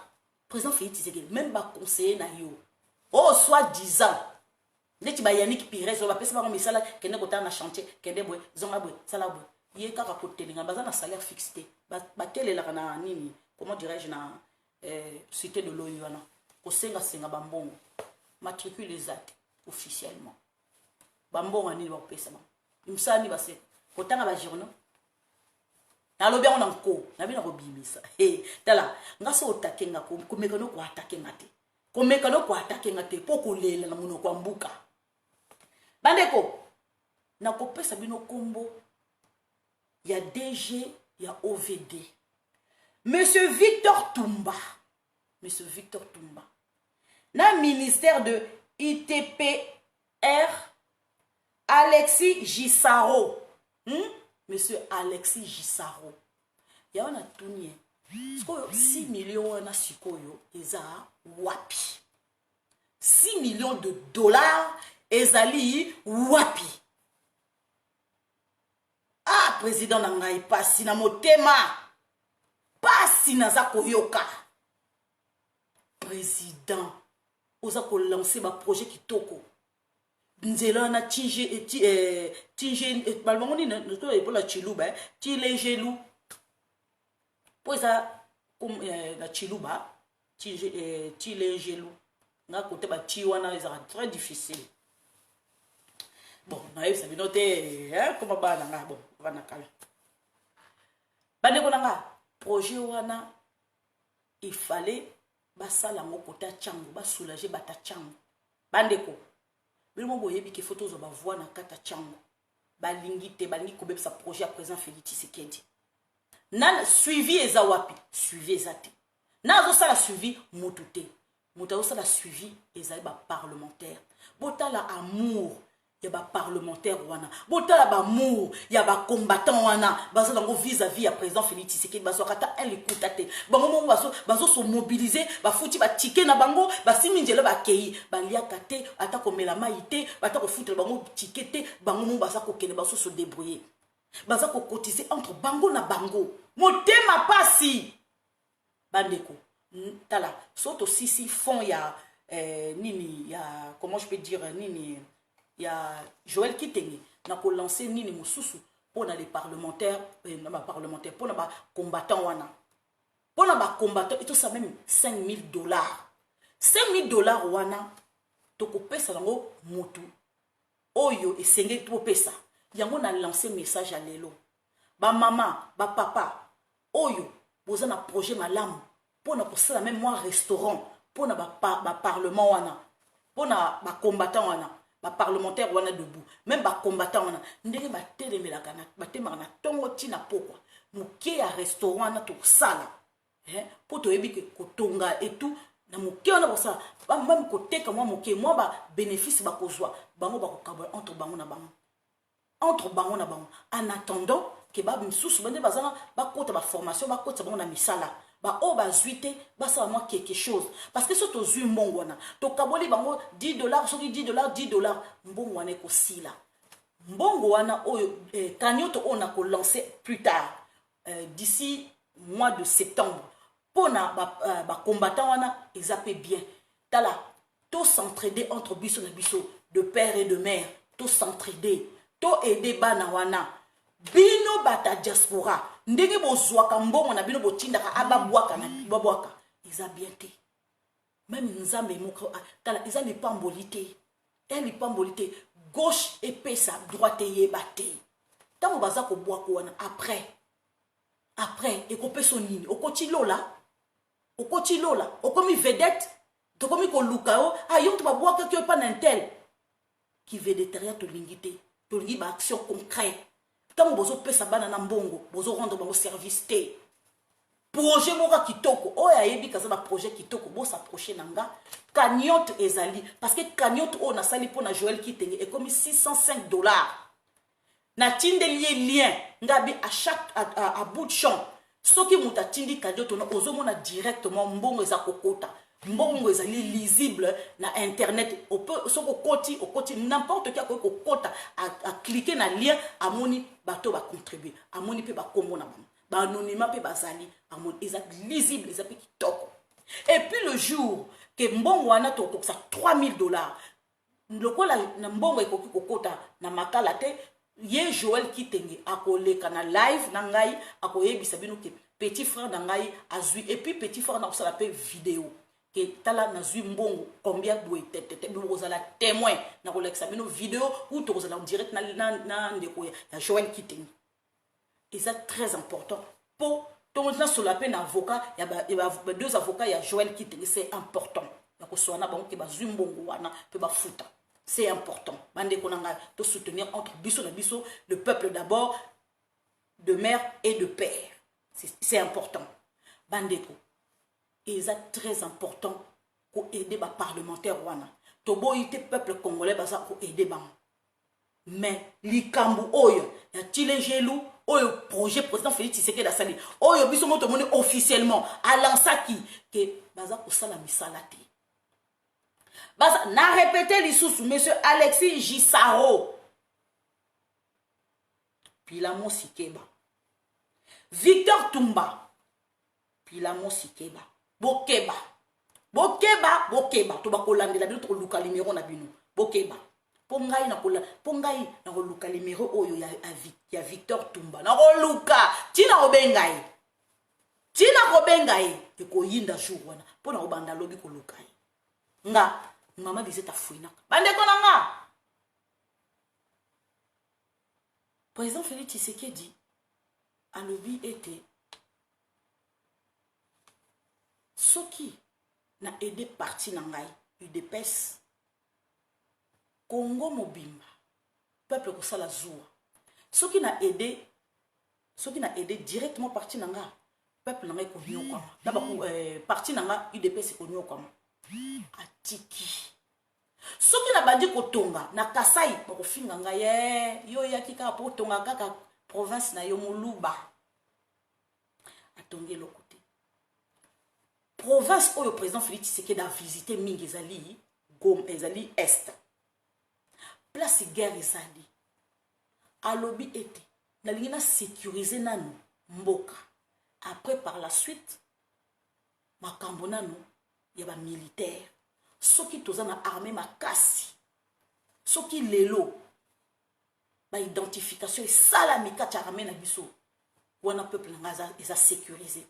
président Félix Tshisekedi même ba conseiller na yo oh soit 10 ans neti ba Yannick Pires ba pesa ba misala kende kota na chantier kende boy zonga boy sala boy ye kaka kotelinga baza na salaire fixe ba telela na nini comment dirais-je na cité de l'Oyuana ko senga senga bambongo matricule exact officiellement bambongo nini ba pesa ba imsani ba se kotanga ba journaux nalobi yango na nko nabi na kobimisa tala nga so otake nga komeka no ko atake nga te komeka no ko atake nga te po kolela na monoko ya mbuka bandeko na kopesa bino kombo ya DG ya OVD Monsieur Victor Tumba na ministère de ITPR Alexis Gisaro Monsieur Alexis Gisaro. Il y a un tournier. 6 millions na sikoyo eza wapi. 6 millions de dollars ezali wapi. Ah, président nangai pasi na motema. Pasi naza koyoka. Président, oza ko lancer ba projet kitoko. Nzela na tige balbangoni na to e pola chiluba tile gelu poza comme na chiluba tile gelu nga côté ba ti wana ezaka très difficile bon na yebisa binote comment bana nga bon bana kala bande ko nga projet wana il fallait basala ngo kota chango ba soulager bata chango bande ko Bilmo boyebi ke photos ba voix na kata chango balingi te balingi kobebisa projet à présent Félix Tshisekedi na suivi eza wapi suivi ezate na zo sala suivi motute moto sala suivi eza ba parlementaire botala amour ya ba parlementaire wana botala ba amour ya ba combattant wana bazo dango vis-à-vis ya président Félix Tshisekedi bazo kata un likutate bango bazo se mobiliser ba futi ba ticket na bango ba siminjela ba kei ba liaka te ata komela maite bata ko futre bango ticket te bango baza ko kene bazo se débrouiller baza ko cotiser entre bango na bango motema pasi bandeko tala soto sisi fond ya nini ya comment je peux dire nini il y a Joël Kitenge n'a pas lancé ni mususu pour les parlementaires pour les combattants wana pour les combattants et tout ça même $5,000 $5,000 wana to ko pesa lango mutu oyo esenge to pesa yango na lancé message à lelo ba mama ba papa oyo boza na projet malamu pour na kosala même moi restaurant pour na ba parlement wana pour na ba combattants wana ba parlementaire wana debout même ba combattant wana ndenge ba telemela kana ba temaka na tongo tina pokwa muke ya restaurant na to sala pour to yebi ke kotonga et tout na muke wana bosa ba même koteka moi muke moi ba bénéfice ba kozwa bango ba kokabwa entre bango na bango en attendant que ba misusu bande bazana ba kota ba formation ba kota bango na misala ba o ba zuite ba sa moi quelque chose parce que surtout zu mbongo wana to kaboli bango $10 soki $10 mbongo wana ko sila mbongo wana oyo kanyoto on a ko lancer plus tard d'ici mois de septembre pona ba combattant wana ezape bien tala to s'entraider entre biso na biso de père et de mère to s'entraider to aider bana wana bino bata diaspora ndenge bozwaka mbongo na bino botindaka ababwaka na babwaka eza bien te même nzambe moko tala eza lipambolité gauche et pesa droite yebate tango baza ko bwako wana après ekopeso nini okoti lola okomi vedette tokomi ko lukao ayo to babwaka ki pa na intel qui védétaria to lingité to lingi ba action concrète tant bozo pesa bana na mbongo bozo rendre bango service te projet moka kitoko oya yebi kaza ba projet kitoko bo s'approcher nanga cagnotte ezali parce que cagnotte on a sali pour na Joël Kitenge et comme $605 na tindeli lien ngabi à chaque à bout de champ soki muta tindi cagnotte on ozomona directement mbongo eza kokota mbongo ezali lisible na internet on peut soko koti n'importe qui ko kota à cliquer na lien amoni bato ba contribuer amoni pe ba kombo na ba anonymat pe bazali amoni ezali lisible ezali kitoko Et puis le jour que mbongo wana tokokisa 3000 $, lokola na mbongo ekoki kokota na makala te, ye Joël Kitenge akoleka na live na ngai akoyebisa bino ke petit frère na ngai azui, et puis petit frère na kosala pe vidéo ke tala na zui mbongo combien boye tete bozala témoin na kolekisa bino vidéo ou tokozala en direct na ndeko ya Joël Kitenge. Et ça très important pour tout le monde sur la peine avocat, il y a deux avocats, il y a Joël Kitenge, c'est important. C'est important. De soutenir entre biso et biso le peuple d'abord, de mère et de père. C'est important. Bandeko. Et c'est très important pour aider les parlementaires. Tobo ite peuple congolais pour aider les. Mais likambu oyo ya tile gelou oyo projet président Félix Tshisekedi asali oyo biso moto moni officiellement alansaki que baza ko sala misala te. Baza na répéter lisusu monsieur Alexis Gisaro Pilamo Sikeba Victor Tumba Pilamo Sikeba Bokeba to ba kolandela bino to luka numéro na bino Bokeba Pongai na koluka numéro oyo ya Victor Tumba na koluka tina obengai eko yinda jour wana pona obanda lobi koluka nga mama disait ta fouina bande konanga président Félix Tshisekedi a lobby était soki na aidé parti na ngai UDPS Congo mobimba peuple ko sala zoua ceux qui n'a aidé directement parti nanga peuple nanga ko nyoka d'aba parti nanga UDPS ko nyoka atiki ceux qui n'a bandi ko tonga na Kasai ko finga nga ye yo yakika po tonga kaka province na yo Moluba atonge le côté province où le président Félix Tshisekedi a visité Mingezali Gom ezali est place guerre ezali alobi ete nalingi na sécuriser nanu mboka après par la suite makambo nanu ya ba militaire soki toza na armée makasi soki lelo ba identification et salamika ta armée na biso wana peuple nga eza sécurisé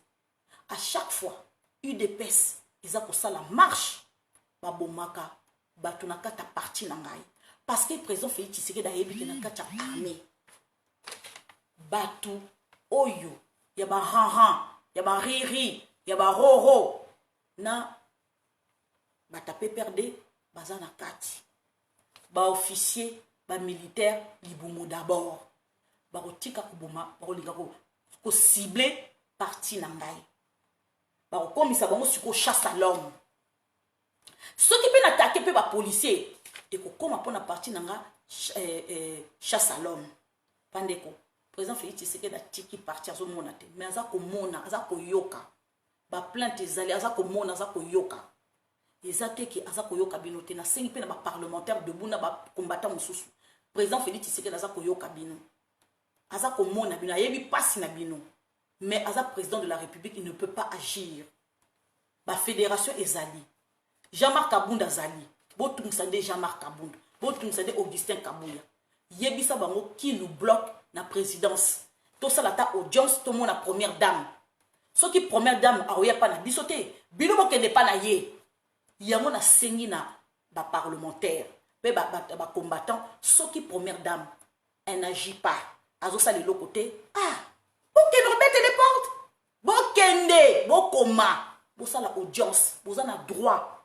à chaque fois UDPS eza ko sala marche ba bomaka batu na kata parti na ngai. Parce que le président Félix Tshisekedi a évité dans quatre armées. Batu, oyo, yaba han, yaba riri, yaba roro. Na, batape perdé, bazana kati. Ba officier, ba militaire, libumo d'abord. Ba rotika kubuma, ba rolinga ko ciblé parti nangai. Ba komisa bango suko chasse à l'homme. Ceux qui peuvent attaquer peuvent ba policier. Et comme on a parti dans la chasse à l'homme. Pandeko, président Félix Tshisekedi a tiki parti à son monate. Mais à ko mona, à ko yoka. Ba plainte ezali, à ko mona, à ko yoka. Les attaques à ko yoka binote na cinq pe na ba parlementaire debout na ba combattant mususu. Président Félix Tshisekedi a ko yoka bino. À ko mona bino, yebi passe na bino. Mais à président de la République, il ne peut pas agir. Ba fédération ezali. Jean-Marc Kabunda zali. Botum sande Jean-Marc Kabunda, botum sande Augustin Kabouya. Yebisa bango qui nous bloque la présidence. Tout ça la audience, tout le monde la première dame. Ce qui première dame a oya pas na bisoté, bino mo kende pas na ye. Yango na sengi na ba parlementaire, ba combattant, ce qui première dame, elle n'agit pas. Azo ça les l'autre côté. Ah, bokende remettre les portes. Bokende, bokoma. Bo ça la audience, bo ça na droit.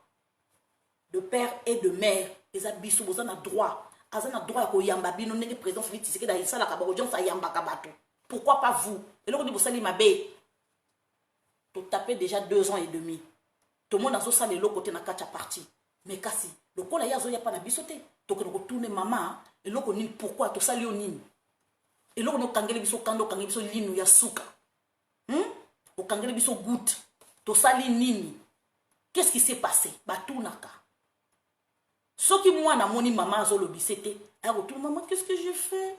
De père et de mère, les abissous, vous en avez droit. Vous avez droit à Koyamba, bino n'est président Félix Tshisekedi dans ça la audience à Yamba Kabato. Pourquoi pas vous? Et là on dit vous salez ma baie. Tout tapé déjà 2 ans et demi. Tout le monde a so salé l'autre côté na kacha parti. Mais kasi, le col a yazo ya pas na bisoté. Donc on retourne maman et l'autre on dit pourquoi tout salé on nini. Et l'autre on kangele biso kando kangele biso linu ya suka. Au kangele biso goutte. Tout salé nini. Qu'est-ce qui s'est passé? Batou naka. Ce qui moi na moni maman zolo bisete, elle retourne maman qu'est-ce que j'ai fait?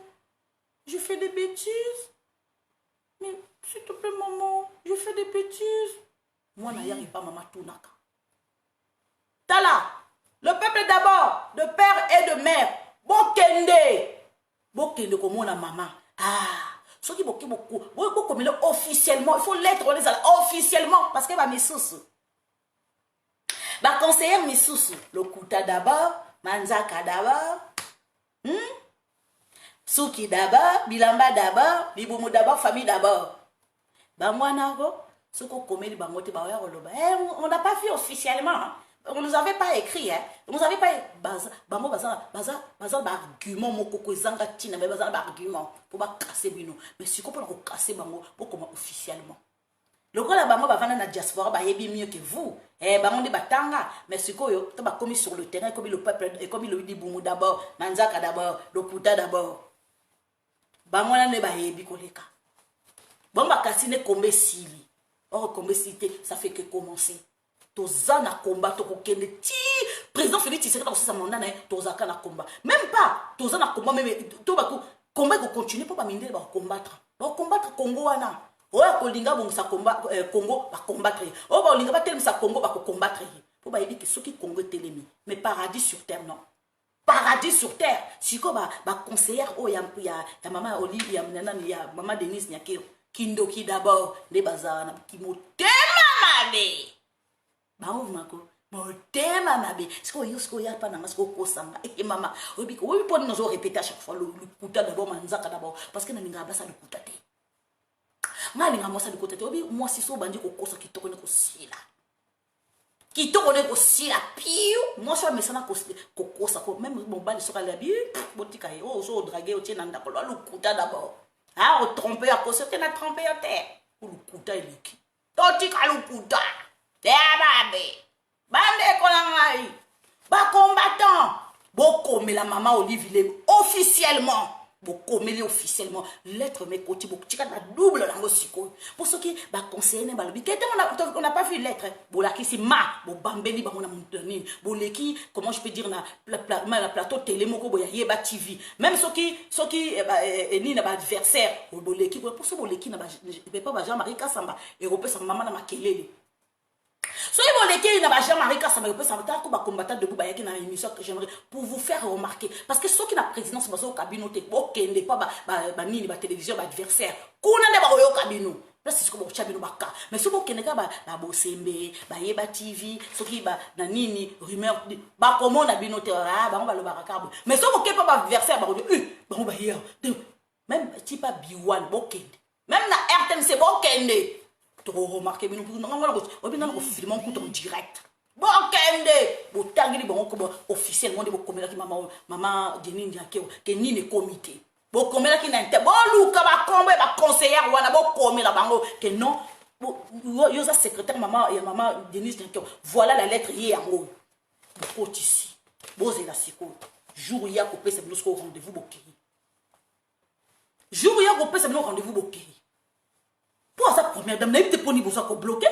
Je fais des bêtises. Mais s'il te plaît maman, je fais des bêtises. Moi, je n'ai pas maman Tounaka. Tala, le peuple d'abord, de père et de mère. Bokende. Bokende comme on a maman. Ah, ce qui est beaucoup. Officiellement, il faut l'être officiellement parce que va mes sous. Ba conseiller mes sous. Le Kouta d'abord, Manzaka d'abord. Souki d'abord, Bilamba d'abord, Liboumou d'abord, famille d'abord. Bah moi nago, ce qu'on commet les bangote bah on n'a pas fait officiellement. Hein. On nous avait pas écrit hein. On nous avait pas baza argument mon coco zanga tina mais baza argument pour pas casser bino. Mais si qu'on peut casser bango pour comment officiellement. Le gars là bango ba vana na diaspora ba yebi mieux que vous. Bango de batanga mais si qu'on yo to ba commis sur le terrain comme le peuple et comme le Liboumou d'abord, Manzaka d'abord, le Kouta d'abord. Bamwana ne ba yebi koleka. Bon ba kasine kombe sili. Or kombe sili ça fait que commencer. Toza na combat to kokende ti président Félix Tshisekedi aussi ça mandat na toza ka na combat. Même pas toza na combat même to ba ko combat ko continuer pour ba mindele ba combattre. Ba combattre Congo wana. Oya kolinga bon sa combat Congo ba combattre. O ba olinga ba telem sa Congo ba ko combattre. Pour ba yebi que ceux qui Congo telemi mais paradis sur terre non. Paradis sur terre. Si ko ba conseillère o ya maman Olive ya ya maman Denise Nyakiro Kindoki d'abord les bazar na kimotema mabe. Ba o mako motema mabe. Sko ya pa na masko kosanga. Mama obi ko obi poni nozo répéter à chaque fois le Kouta d'abord Manzaka d'abord parce que na ninga basa le Kouta te. Ngani nga mosa le Kouta te obi moi si so bandi ko kosa kitoko ne ko sila. Qui te connaît aussi la pire, moi je me sens coco ça même mon bal sur la bien, botika oh so draguer au tien nanda ko le Kouta d'abord. Ah au tromper à cause que na tromper à terre. Pour le Kouta il est qui? Totika le Kouta. Babe. Bande ko la ngai. Ba combattant. Boko mais la maman Olive officiellement. Boko mais officiellement lettre mes côtés boko tika na double lango siko. Pour ceux qui ba conseiller ba lobi. On n'a pas vu lettre. Bolaki si ma bo bambeli ba mona montanine. Boleki comment je peux dire na la plateau télé moko boya yeba TV. Même ceux qui ni na ba adversaire boleki pour ce boleki na ba pas Jean-Marie Kassamba européen sa maman na makelele. So il n'a pas Jean-Marie Kassamba combattant debout bayaki na émission que j'aimerais pour vous faire remarquer parce que ceux qui na présidence baso cabino te bokende pas ba nini ba télévision ba adversaire kuna ne ba oyo cabino là c'est ce que bo chabino baka mais ceux bokende ka ba bosembe ba yeba TV ceux qui ba na nini rumeur ba comment na bino te ba on va le barakabo mais ceux bokepa ba adversaire ba ba hier même type B1 bokende même na RTNC bokende trop remarqué mais nous on filmer en direct bon kende bo tangili bon ko officiellement de bo komela ki maman Denis Nyakiro ke ni ne comité bo komela ki na inter bo luka ba kombe ba conseillère wana bo komela bango que non yo za secrétaire maman et maman Denis Nyakiro voilà la lettre hier en haut bo ici bo zela siko jour ya ko pesa biso rendez-vous bokiri jour ya ko pesa biso rendez-vous bokiri. Pour sa première dame, n'avez pas ni besoin de bloquer.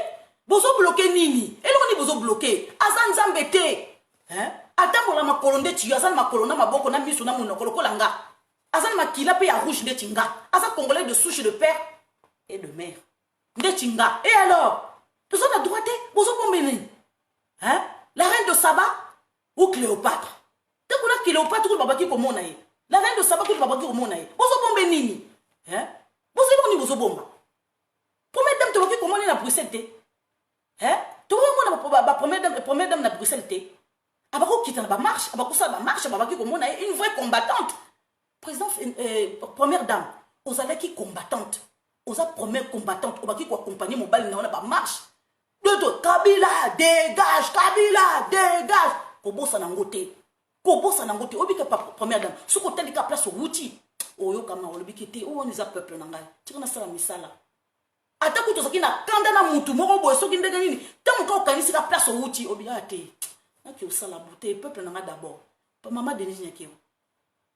Besoin de bloquer nini. Et l'on est besoin de bloquer. Azan zambete. Hein? Attends, on a ma colonne tu azan ma colonne ma boko na miso na mon kolanga. Azan ma kila pe ya rouge de tinga. Azan congolais de souche de père et de mère. De tinga. Et alors? Nous sommes à droite, besoin de mener. Hein? La reine de Saba ou Cléopâtre? Tant qu'on a Cléopâtre ou babaki comme on a. La reine de Saba ou babaki comme on a. Besoin de nini. Hein? Besoin de bomba. Première dame, tu vois comment on est à Bruxelles, hein? Tu vois comment on a première dame à Bruxelles, ah bah qui t'en a marche, ah bah ça va marche, ah bah qui comment on est une vraie combattante. Président, première dame, aux allez qui combattante, aux première combattante, au bah qui accompagner mon bal, on a pas marche. Deux, Kabila, dégage, Kabila, dégage. Kobo sanangote, obi que première dame, ce côté de la place au outil, oh yo kama olobi kete, oh on est à peuple nangal, tu connais ça la misala. Ataku to sakina kanda na mutu moko boye soki ndenge nini tant ko kanisi ka place au outil obiate naki osala beauté peuple nanga d'abord maman Denise Nyakiro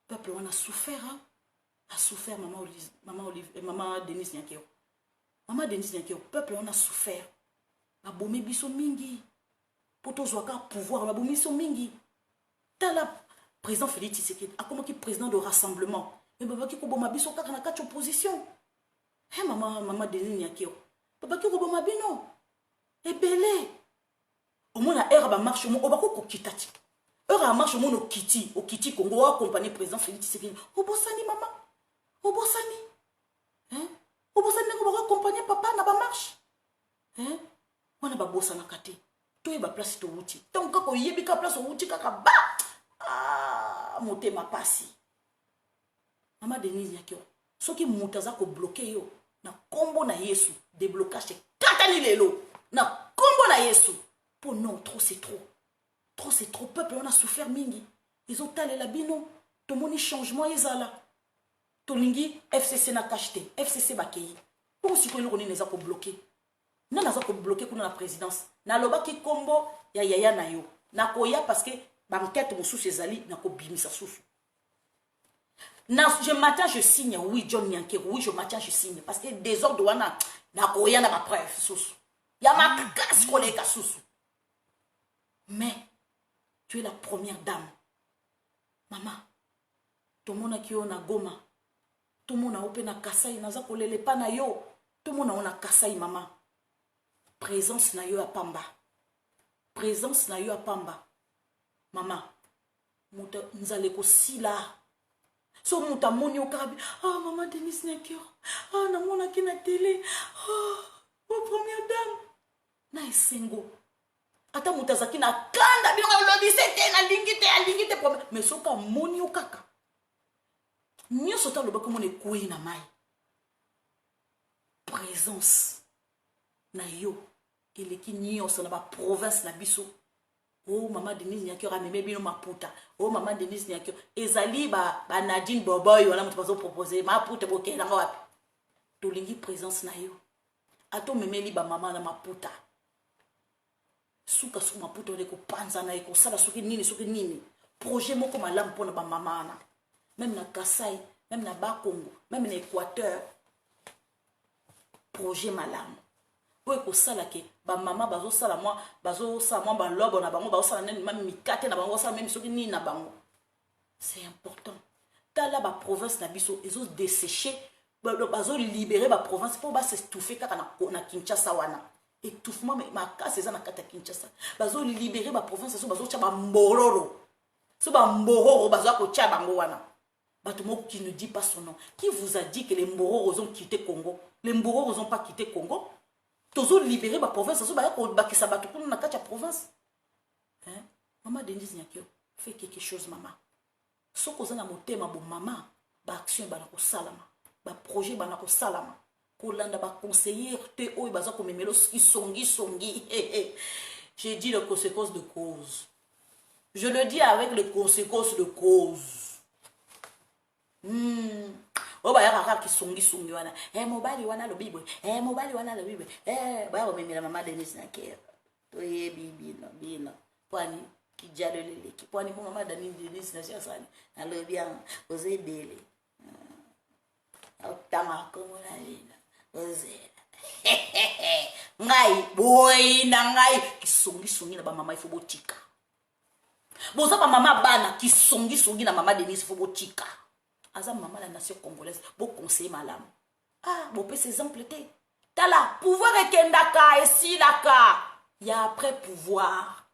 peuple on a souffert maman Denise Nyakiro peuple on a souffert abomé biso mingi poto zwaka pouvoir abomé biso mingi tala président Félix Tshisekedi a comment qui président de rassemblement mais baba ki ko boma biso kaka na kati opposition. Hey maman Denis Nyakiro. Papa qui roboma bino. ebele omona era ba marche mo obako kokita ti era marche mo no kiti o kiti Congo accompagner président Félix Tshisekedi obosani mama obosani obosani ko bako accompagner papa na ba marche wana ba bosana kate to e ba place to wuti donc kako yebi ka place wuti kaka ba motema pasi mama Denise Nyakio soki mutaza ko bloquer yo na kombo na Yesu déblocage katani lelo na kombo na Yesu pour non trop c'est trop c'est trop peuple on a souffert mingi ils ont talé la bino to moni changement ezala to lingi FCC na kachete FCC bakei pour siko lo neza ko bloquer na naza ko bloquer kuna na présidence na loba ki kombo ya yaya na yo na koya parce que banquette mosusu ezali na ko bimisa susu. Je matin je signe, oui, John Nyankero, oui, je matin je signe, parce que désordre wana na koya na ma preuve susu. Ya ma casse koleka susu. Mais tu es la première dame. Maman, tout le monde qui est na Goma, tout le monde a open na Kasai, naza kolele pa na yo, tout le monde a Kasai maman. Présence na yo a Pamba. Présence na yo a Pamba. Maman, muta nzale ko sila. So muta moni okabi, maman Denise Nyakio, na mona ki na télé, première dame. Na esengo. Ata muta zaki na kanda bino lobi sete na lingite problème. Mais soka moni okaka. Nyo sota loba ko mone koyi na mai. Présence na yo eleki nyonso na ba province na biso. Oh maman Denise Nyakio ameme bino maputa. Oh maman Denise Nyakio ezali ba Nadine Boboy wala mutu bazo proposer maputa bokela ngapi. Tolingi présence na yo. Ato memeli ba maman na maputa. Suka su maputa ole ko panza na eko sala suki nini. Projet moko malamu pona ba maman na. Même na Kasai, même na Bakongo, même na Équateur. Projet malamu. Ko sala ke ba mama bazo sala moi ba lobo na bango bazo sala nani même mikate na bango sala même soki ni na bango. C'est important. Tala ba province na biso ezo dessécher bazo libérer ba province pour ba s'étouffer kaka na Kinshasa wana. Étouffement mais ma casse eza na kata Kinshasa. Bazo libérer ba province so bazo tia ba mbororo. So ba mbororo bazo ko tia bango wana. Batomo qui ne dit pas son nom. Qui vous a dit que les mbororo ont quitté Congo? Les mbororo ont pas quitté Congo. Tozo libérer ma province, so ba ko bakisa bato kuna na kati ya province. Maman Denise Nyakio, fais quelque chose maman. Soko za na motema bo maman, ba action ba na ko salama, ba projet ba na ko salama. Ko landa ba conseiller te oyo baza ko memelo songi. J'ai dit les conséquences de cause. Je le dis avec les conséquences de cause. Oba ya kaka ki songi wana mobali wana lo bibo mobali wana lo bibo ba o memela mama Denise Nyakio to ye bino kwani kijalo lele ki kwani mama Denise Nyakio sana na lo bien ozebele otama ko na lina ozela ngai boy na ngai ki songi na ba mama ifo botika boza ba mama bana ki songi na mama Denise ifo botika. Aza maman la nation congolaise, beau conseil malam. Bon peu ces exemples étaient. Tala, pouvoir et kendaka et si laka. Ya après pouvoir.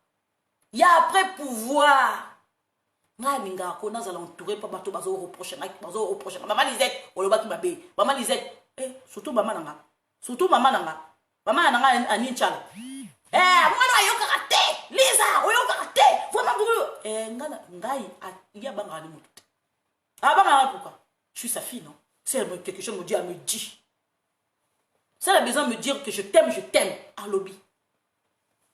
Nga minga ko naza l'entourer pas bato bazo reprocher, Maman Lisette, oloba ki mabe. Maman Lisette, surtout maman nanga. Maman nanga ani chala. Mwana yoka te, Lisa, oyoka te. Vraiment ngai ya banga ni mutu. Pourquoi? Je suis sa fille, non? Si elle me quelque chose me dit, elle me dit. Si elle a besoin de me dire que je t'aime, à lobby.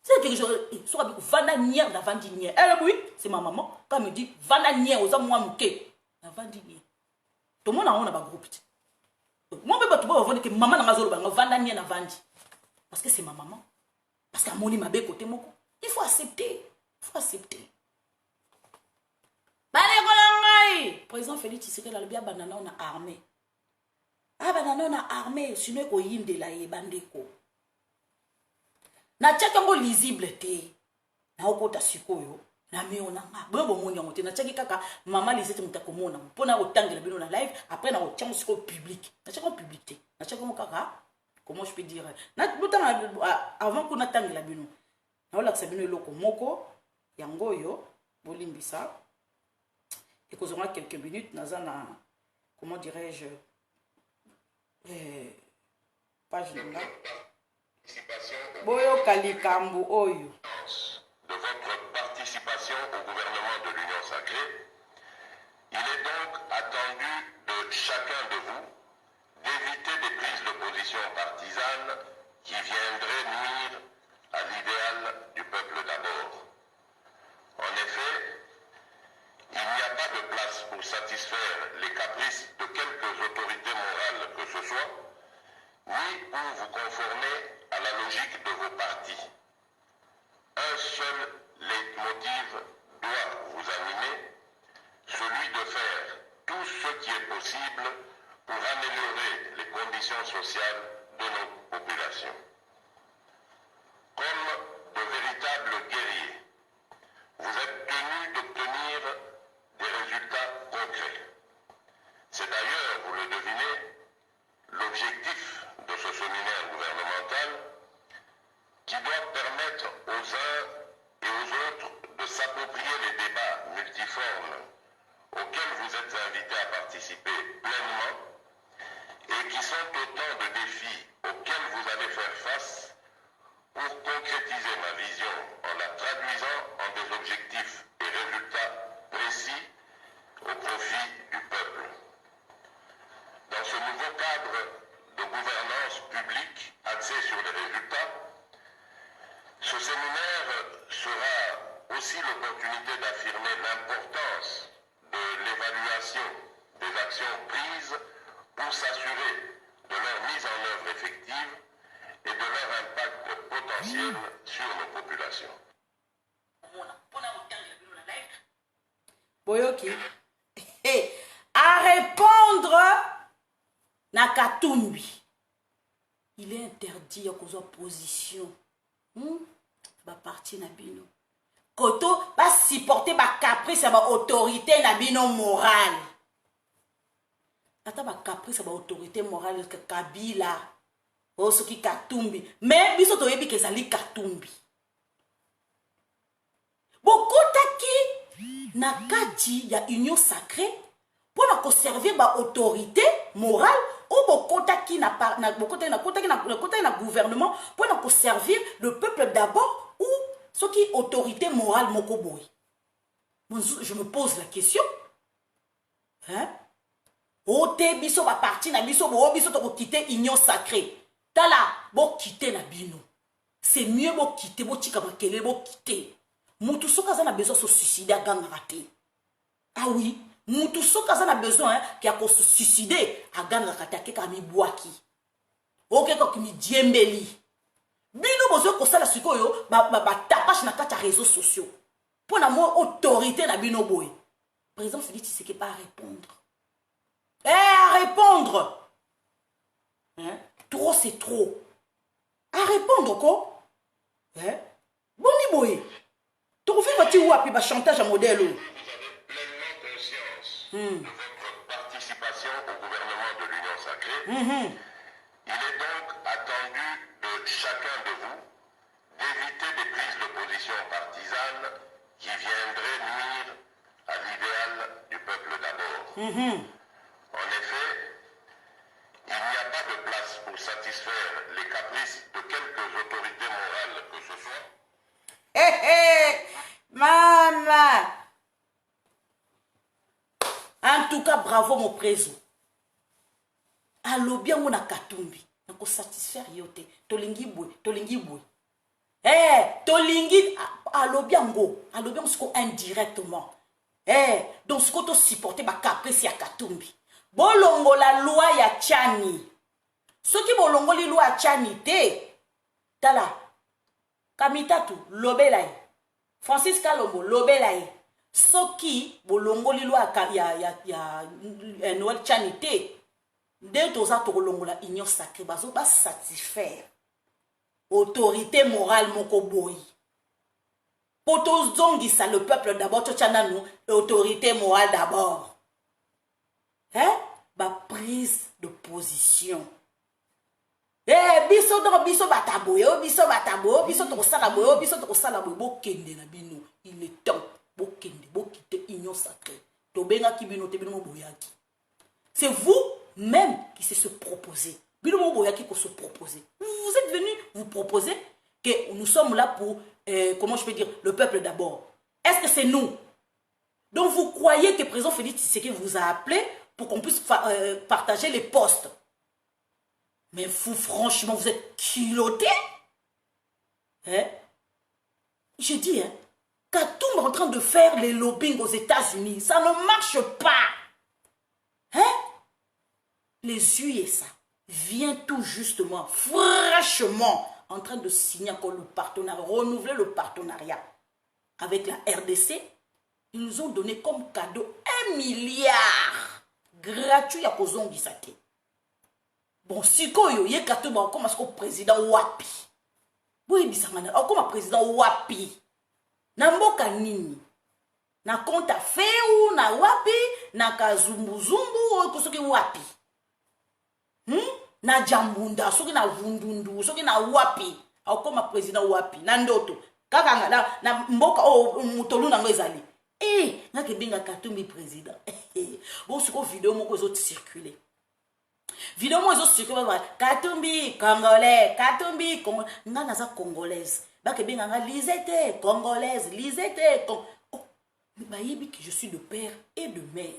Si elle a quelque chose, soit avec Vana Nier, la Vandi Nier. Elle, oui, c'est ma maman. Quand elle me dit Vana Nier, aux hommes, moi, mouké. La Vandi Nier. Tout le monde a un groupe. Moi, je ne peux pas dire que maman n'a pas Vana Nier, la Vandi. Parce que c'est ma maman. Parce qu'à mon m'a côté, il faut accepter. Président Félix Tshisekedi a bien banana on a armé. Banana on a armé, sinon ko yinde la bandeko. Na tchaka ngo lisible te. Na okota sikoyo, na meona nga. Bo monya ngote na tchaki kaka maman Lisette mutako mona. Pona otangela bino na live, après na otchamo siko public. Na tchaka publicité. Na tchaka mo kaka comment je peux dire, avant qu'on attende la bino, la sabino loko moko, yango yo, bolimbisa, et qu'on aura quelques minutes, nazana, comment dirais-je, page de là. Boyo kalikambu oyo. De votre participation au gouvernement de l'Union sacrée, il est donc attendu de chacun de vous d'éviter des prises de position partisanes qui viendraient nuire à l'idéal du peuple d'abord. En effet, il n'y a pas de place pour satisfaire les caprices de quelques autorités morales que ce soit, ni pour vous conformer à la logique de vos partis. Un seul leitmotiv doit vous animer, celui de faire tout ce qui est possible pour améliorer les conditions sociales de nos populations. Comme de véritables guerriers, vous êtes tenus d'obtenir des résultats concrets. C'est d'ailleurs, vous le devinez, l'objectif de ce séminaire gouvernemental qui doit permettre aux uns et aux autres de s'approprier les débats multiformes auxquels vous êtes invités à participer pleinement et qui sont autant de défis auxquels vous allez faire face pour concrétiser ma vision en la traduisant en des objectifs et résultats précis au profit du peuple. Dans ce nouveau cadre de gouvernance publique axé sur les résultats, ce séminaire sera aussi l'opportunité d'affirmer l'importance de l'évaluation des actions prises pour s'assurer de leur mise en œuvre effective et de leur impact potentiel sur nos populations. Boyoki, à répondre na Katumbi, il est interdit à cause de position. Ba parti na bino. Koto ba supporter ba caprice ba autorité na bino morale. Ata ba caprice ba autorité morale que Kabila o soki Katumbi, mais biso toyebi ke zali Katumbi. Bokotaki na kati ya union sacrée pour na conserver ba autorité morale ou bokotaki na gouvernement pour na servir le peuple d'abord ou ce qui est autorité morale mokoboy. Je me pose la question. Hein? Ote biso ba parti na biso bo biso to quitter union sacrée. Tala bo quitter na bino. C'est mieux bo quitter bo tika makele bo quitter. Mutu soka za na besoin de se suicider à ganga raté. Ah oui. Moutou soka a besoin qui a se suicider à ganga katake kami boaki. Ok ko mi diembeli. Bino bozo ko sala sikoyo ba tapage na kata réseaux sociaux. Pour na mo autorité na bino boy. Président Félix Tshisekedi pas à répondre. À répondre. Hein? Trop c'est trop. À répondre quoi? Hein? Boni boy. Tu refais petit ou api ba chantage à modèle. De votre participation au gouvernement de l'Union sacrée, il est donc attendu de chacun de vous d'éviter des prises de position partisanes qui viendraient nuire à l'idéal du peuple d'abord. En effet, il n'y a pas de place pour satisfaire les caprices de quelques autorités morales que ce soit. Maman! En tout cas, bravo mon président. Allo bien mon Katumbi. Nako satisfaire yote. Tolingi boy. Tolingi allo bien go. Allo bien ce indirectement. Donc ce qu'on te supporter ba caprice ya Katumbi. Bolongo la loi ya Tchani. Ce qui bolongo li loi Tchani te. Tala. Kamitatu lobelai. Francis Kalombo lobelai. Soki bolongo lilo ya Noël Chanité de toza to bolongo la union sacrée bazo ba satisfaire autorité morale moko boy poto zongi ça le peuple d'abord to chana nous autorité morale d'abord ba prise de position Eh, biso donc biso bataboyo, biso bataboyo, biso tokosala boyo, biso tokosala boyo, bokende na bino. Il est temps, bokende, bokite union sacrée. Tobenga ki bino te bino boyaki. C'est vous-même qui se proposez. Bino boyaki ko se proposer. Vous êtes venu vous proposer que nous sommes là pour, comment je peux dire, le peuple d'abord. Est-ce que c'est nous? Donc vous croyez que le président Félix Tshisekedi vous a appelé pour qu'on puisse partager les postes? Mais vous, franchement, vous êtes culottés. Hein? Je dis, hein, Katoum est en train de faire les lobbying aux États-Unis. Ça ne marche pas. Hein? Les USA viennent tout justement, fraîchement, en train de signer encore le partenariat, renouveler le partenariat avec la RDC. Ils nous ont donné comme cadeau 1 milliard gratuit à Kozongi Sake. Bon, si koyo ye Katoum comme le président Wapi. Oui, bisangana, comme président Wapi. Na mboka nini? Na konta feu, na Wapi, na kazumbuzumbu, kosoki Wapi. Na jambunda, soki na vundundu, soki na Wapi. Comme président Wapi. Na ndoto. Kaka na mboka mutolu na ngezali. Nga kebenga Katumbi président. Bon, ce qu'on vidéo moko zo circuler. Vidéo mo zo circuler ba Katumbi congolais, Katumbi congolais. Nga naza congolaise. Ba kebenga nga Lisette congolaise, Lisette ba yebi que je suis de père et de mère.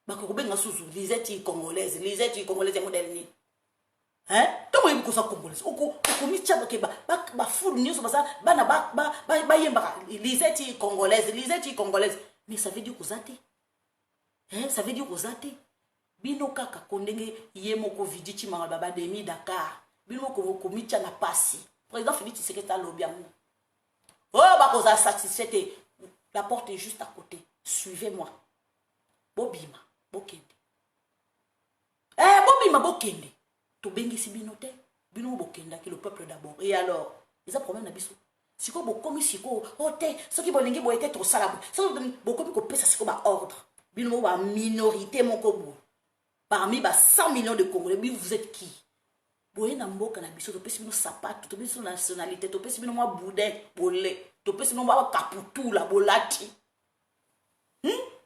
Ba ko benga suzu Lisette congolaise, Lisette congolaise modèle ni. Hein? Tant que vous êtes congolais, vous ba foule nyoso basa bana ba yemba Lisette congolaise, Lisette congolaise. Mais ça veut dire que vous êtes. Hein? Ça veut dire que vous êtes. Bino kaka kondenge yemoko viditi manga baba demi Dakar. Bino ko komicha na pasi. Président Félix Tshisekedi ta lobiamu. Oh ba ko za satisfait. La porte est juste à côté. Suivez-moi. Bobima, bokende. Bobima bokende. To bengi si binote, bino bokenda ki le peuple d'abord. Et alors, ils ont problème na biso. Siko bokomi siko, ote, ce qui bolengi bo était trop salabo. Ce qui bokomi ko pesa siko ba ordre. Bino ba minorité mon kobo. Parmi ba 100 millions de Congolais, vous êtes qui? Boye na mboka na biso to pesa bino sapato, to pesa nationalité, to pesa bino moi boudin, bolé, to pesa bino ba kaputu la bolati.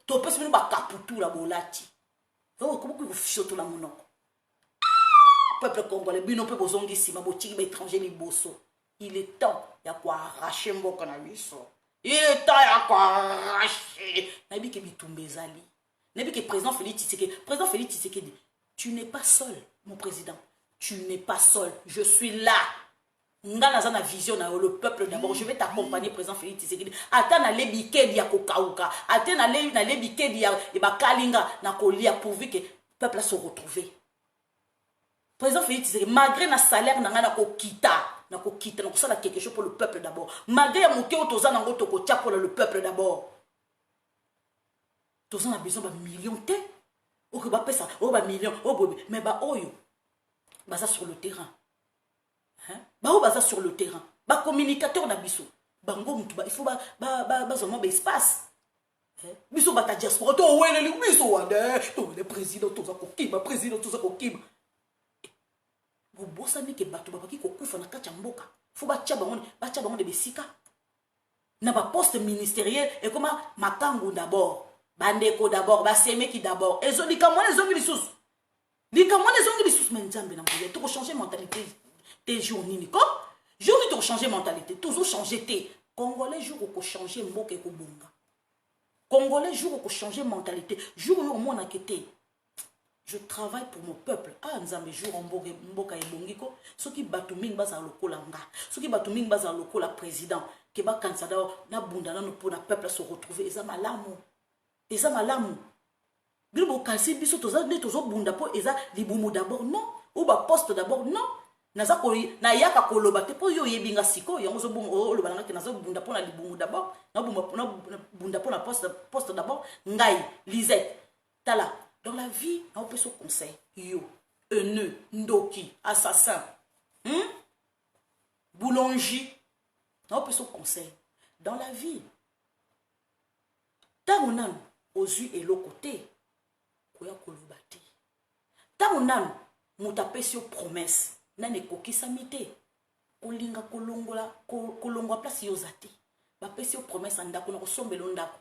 To pesa bino ba kaputu la bolati. Oh, comment que vous fichoto la monoko? Peuple congolais, bino pe bozongi sima botiki ba étranger li bosso. Il est temps ya quoi arracher mboka na biso. Il est temps ya quoi arracher. Nabi ke bitumbe zali. Nabi ke président Félix Tshisekedi, tu n'es pas seul, mon président. Tu n'es pas seul. Je suis là. Nga na vision na le peuple d'abord. Je vais t'accompagner, président Félix Tshisekedi. Ata na lebike dia kokauka. Ata na lebike dia ba kalinga na kolia pourvu que peuple se retrouve. Président Félix Tshisekedi, malgré na salaire na ngana ko kita, na kosala quelque chose pour le peuple d'abord. Malgré ya moke otoza nango toko tia pour le peuple d'abord. Toza na besoin ba millions te. O ke ba pesa, o ba millions, o bobe, mais ba oyo baza sur le terrain. Hein? Ba o baza sur le terrain. Ba communicateur na biso. Bango mutu ba il faut ba zoma ba espace. Biso ba ta diaspora to wele biso wande. To le président toza ko kiba, président toza ko kiba. Vous savez que bato babaki ko kufa na kati ya mboka. Faut ba tia bango de besika. Na ba poste ministériel et comment makangu d'abord. Bandeko d'abord, ba semeki d'abord. Et zo likamwana zongi lisusu. Likamwana zongi lisusu mais nzambe na mboka. Tu ko changer mentalité. Tes jours nini ko? Jour tu ko changer mentalité. Toujours changer te. Congolais jour ko changer mboka ko bonga. Congolais jour ko changer mentalité. Jour yo mona kete. Je travaille pour mon peuple. Ah, nzambe jour mboka ebongiko. Soki batuming baza lokola nga. Soki batuming baza lokola président. Keba kansada na bunda na pour na peuple se retrouver. Eza malamu. Eza malamu. Bilbo kasi biso toza ne tozo bunda po eza libumu d'abord non. Ou ba poste d'abord non. Naza ko na yaka koloba te po yo yebinga siko yango zo bumu lo balanga ke nazo bunda po na libumu d'abord. Na bunda po na poste d'abord. Ngai Lisette. Tala. Dans la vie, on peut se conseiller. Yo, haineux, ndoki, assassin, boulanger. On peut se conseiller. Dans la vie, tant on a aux yeux et l'autre côté, qu'on a kolobati. Tant on a moutapé sur promesse. nane kokisami te kolinga kolongola place yo za te bapesi yo promesse ya ndako na kosombela ndako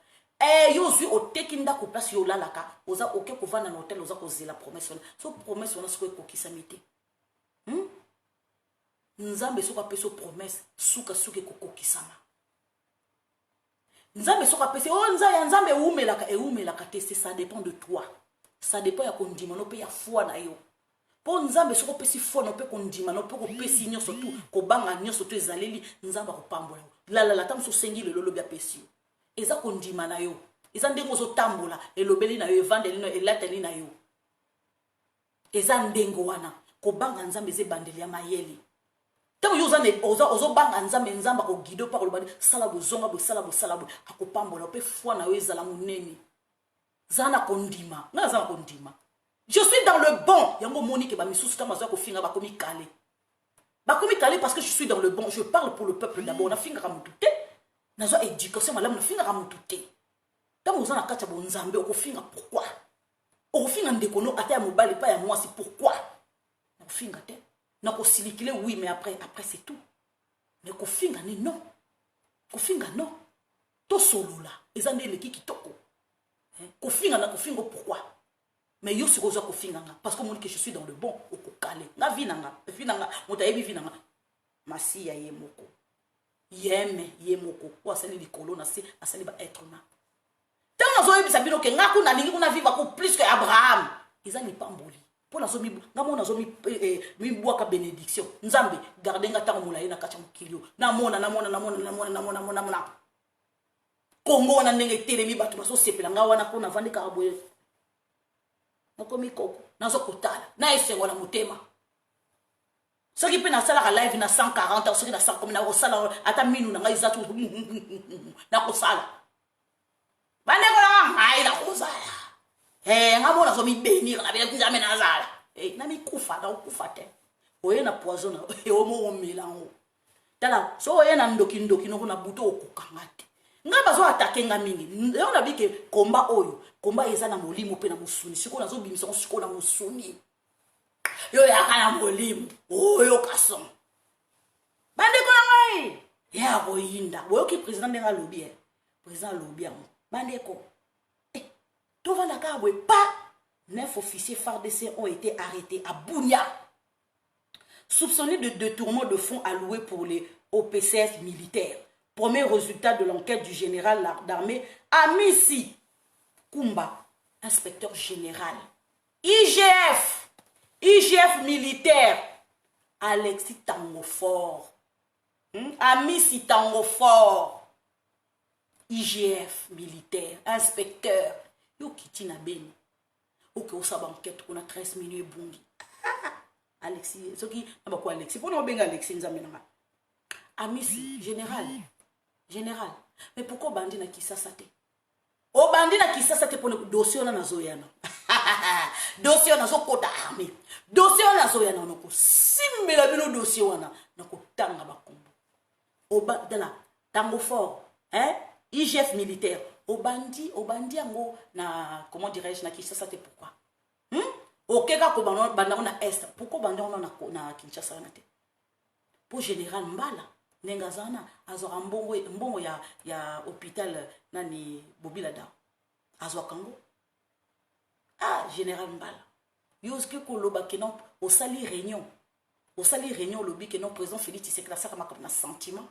yo zwi oteki ndako place yo olalaka oza oke kovanda na hotel oza kozela promesse wana so promesse wana sikoyo ekokisami te nzambe soki apesi yo promesse sukasuka ekokokisama nzambe soki apesi ya nzambe eumelaka te ça dépend de toi ça dépend ya kondima no mpe ya foi na yo mpo nzambe soki opesi foi no mpe kondima no mpe kopesi nyonso tu kobanga nyonso tu ezaleli nzambe akopambola yo lalala ntango sosengi lelo lobi apesi yo eza kondima na yo eza ndenge ozotambola elobeli na yo evandeli na yo elateli na yo eza ndenge wana kobanga nzambe eza ebandeli ya mayele ntango yo ozobanga nzambe akogido mpa kolobani sala bozonga boye sala bosala boye akopambola mpe foi na yo ezala monene za na kondima nga aza na kondima je suis dans le bon yango moni ke bamisusu ntango aza kofinga bakomi kale parce que je suis dans le bon je parle pour le peuple d'abord nafingaka motu te nazwa éducation malamu nafingaka motu te ntango oza na kati ya bonzambe okofinga pourquoi okofinga ndeko no ata ya mobali pa ya mwasi pourquoi nakofinga te nakosilikile oui mais après c'est tout mais kofinga ni non kofinga non tosolola eza nde eleki kitoko kofinga na kofinga pourquoi mais yo sikoyo oza kofinga nga parce que omoni que je suis dans le bon okokale nga vi nanga moto ayebi vi nanga masiya ye moko yeme ye moko oyo asali likolo na se asali baêtre humain ntango nazoyebisa bino ke nga kuna alingi kuna vivre ko plus que abraham eza lipamboli mpo nga mo nazomibwaka bénédiction nzambe garde nga ntango molai na kati ya mokili oyo namona kongo wana ndenge etelemi bato bazosepela nga wana mpo navandi kaka boye nakomi koko nazokotala na esengo na motema soki mpe nasalaka live na 140 soki na 100 nakosala ata minu na ngai eza tu nakosala bandeko nanga ngai nakozala nga mo nazomibenir na bile nzambe nazala namikufa nakokufa te oye na poison omo omela ngo tala so oye na ndoki noko na buto okokanga te nga bazo atake nga mingi yo nabi ke komba eza na molimo mpe na mosuni sikoyo nazobimisa ngo sikoyo na mosuni yo yaka na molimo oyo kason bandeko na ngai ya koyinda boyoki président ndenge alobi président alobi yango bandeko tovanda kaka boye pa 9 officiers FARDC ont été arrêtés à Bunia soupçonnés de détournement de fonds alloués pour les OPCS militaires. Premier résultat de l'enquête du général d'armée Amissi Kumba, inspecteur général. IGF militaire. Alexis Tangofort. Amissi Tangofort. IGF militaire, inspecteur. Yo kiti na beni. Ok, on s'aba enquête, on a 13 minutes bungi. Alexis, ce qui n'a pas quoi Alexis. Pour nous benga Alexis nous amènera. Amissi général. Mais pourquoi bandi na Kisasa te? O bandi na Kisasa te pour le dossier on a zoyana. Dossier on a zo kota armée. Dossier on a zoyana on ko simbela bino dossier wana na ko tanga bakombo. O ba de la tango fort, IGF militaire. Au bandi yango na comment dirais-je na Kinshasa te pourquoi okeka ko banda na est pourquoi banda na Kinshasa na te pour général Mbala nengazana azora mbongo ya hôpital nani Bobilada azwa kango général Mbala yoske ko loba ke non au sali réunion lobi ke non président Félix Tshisekedi saka makam na sentiment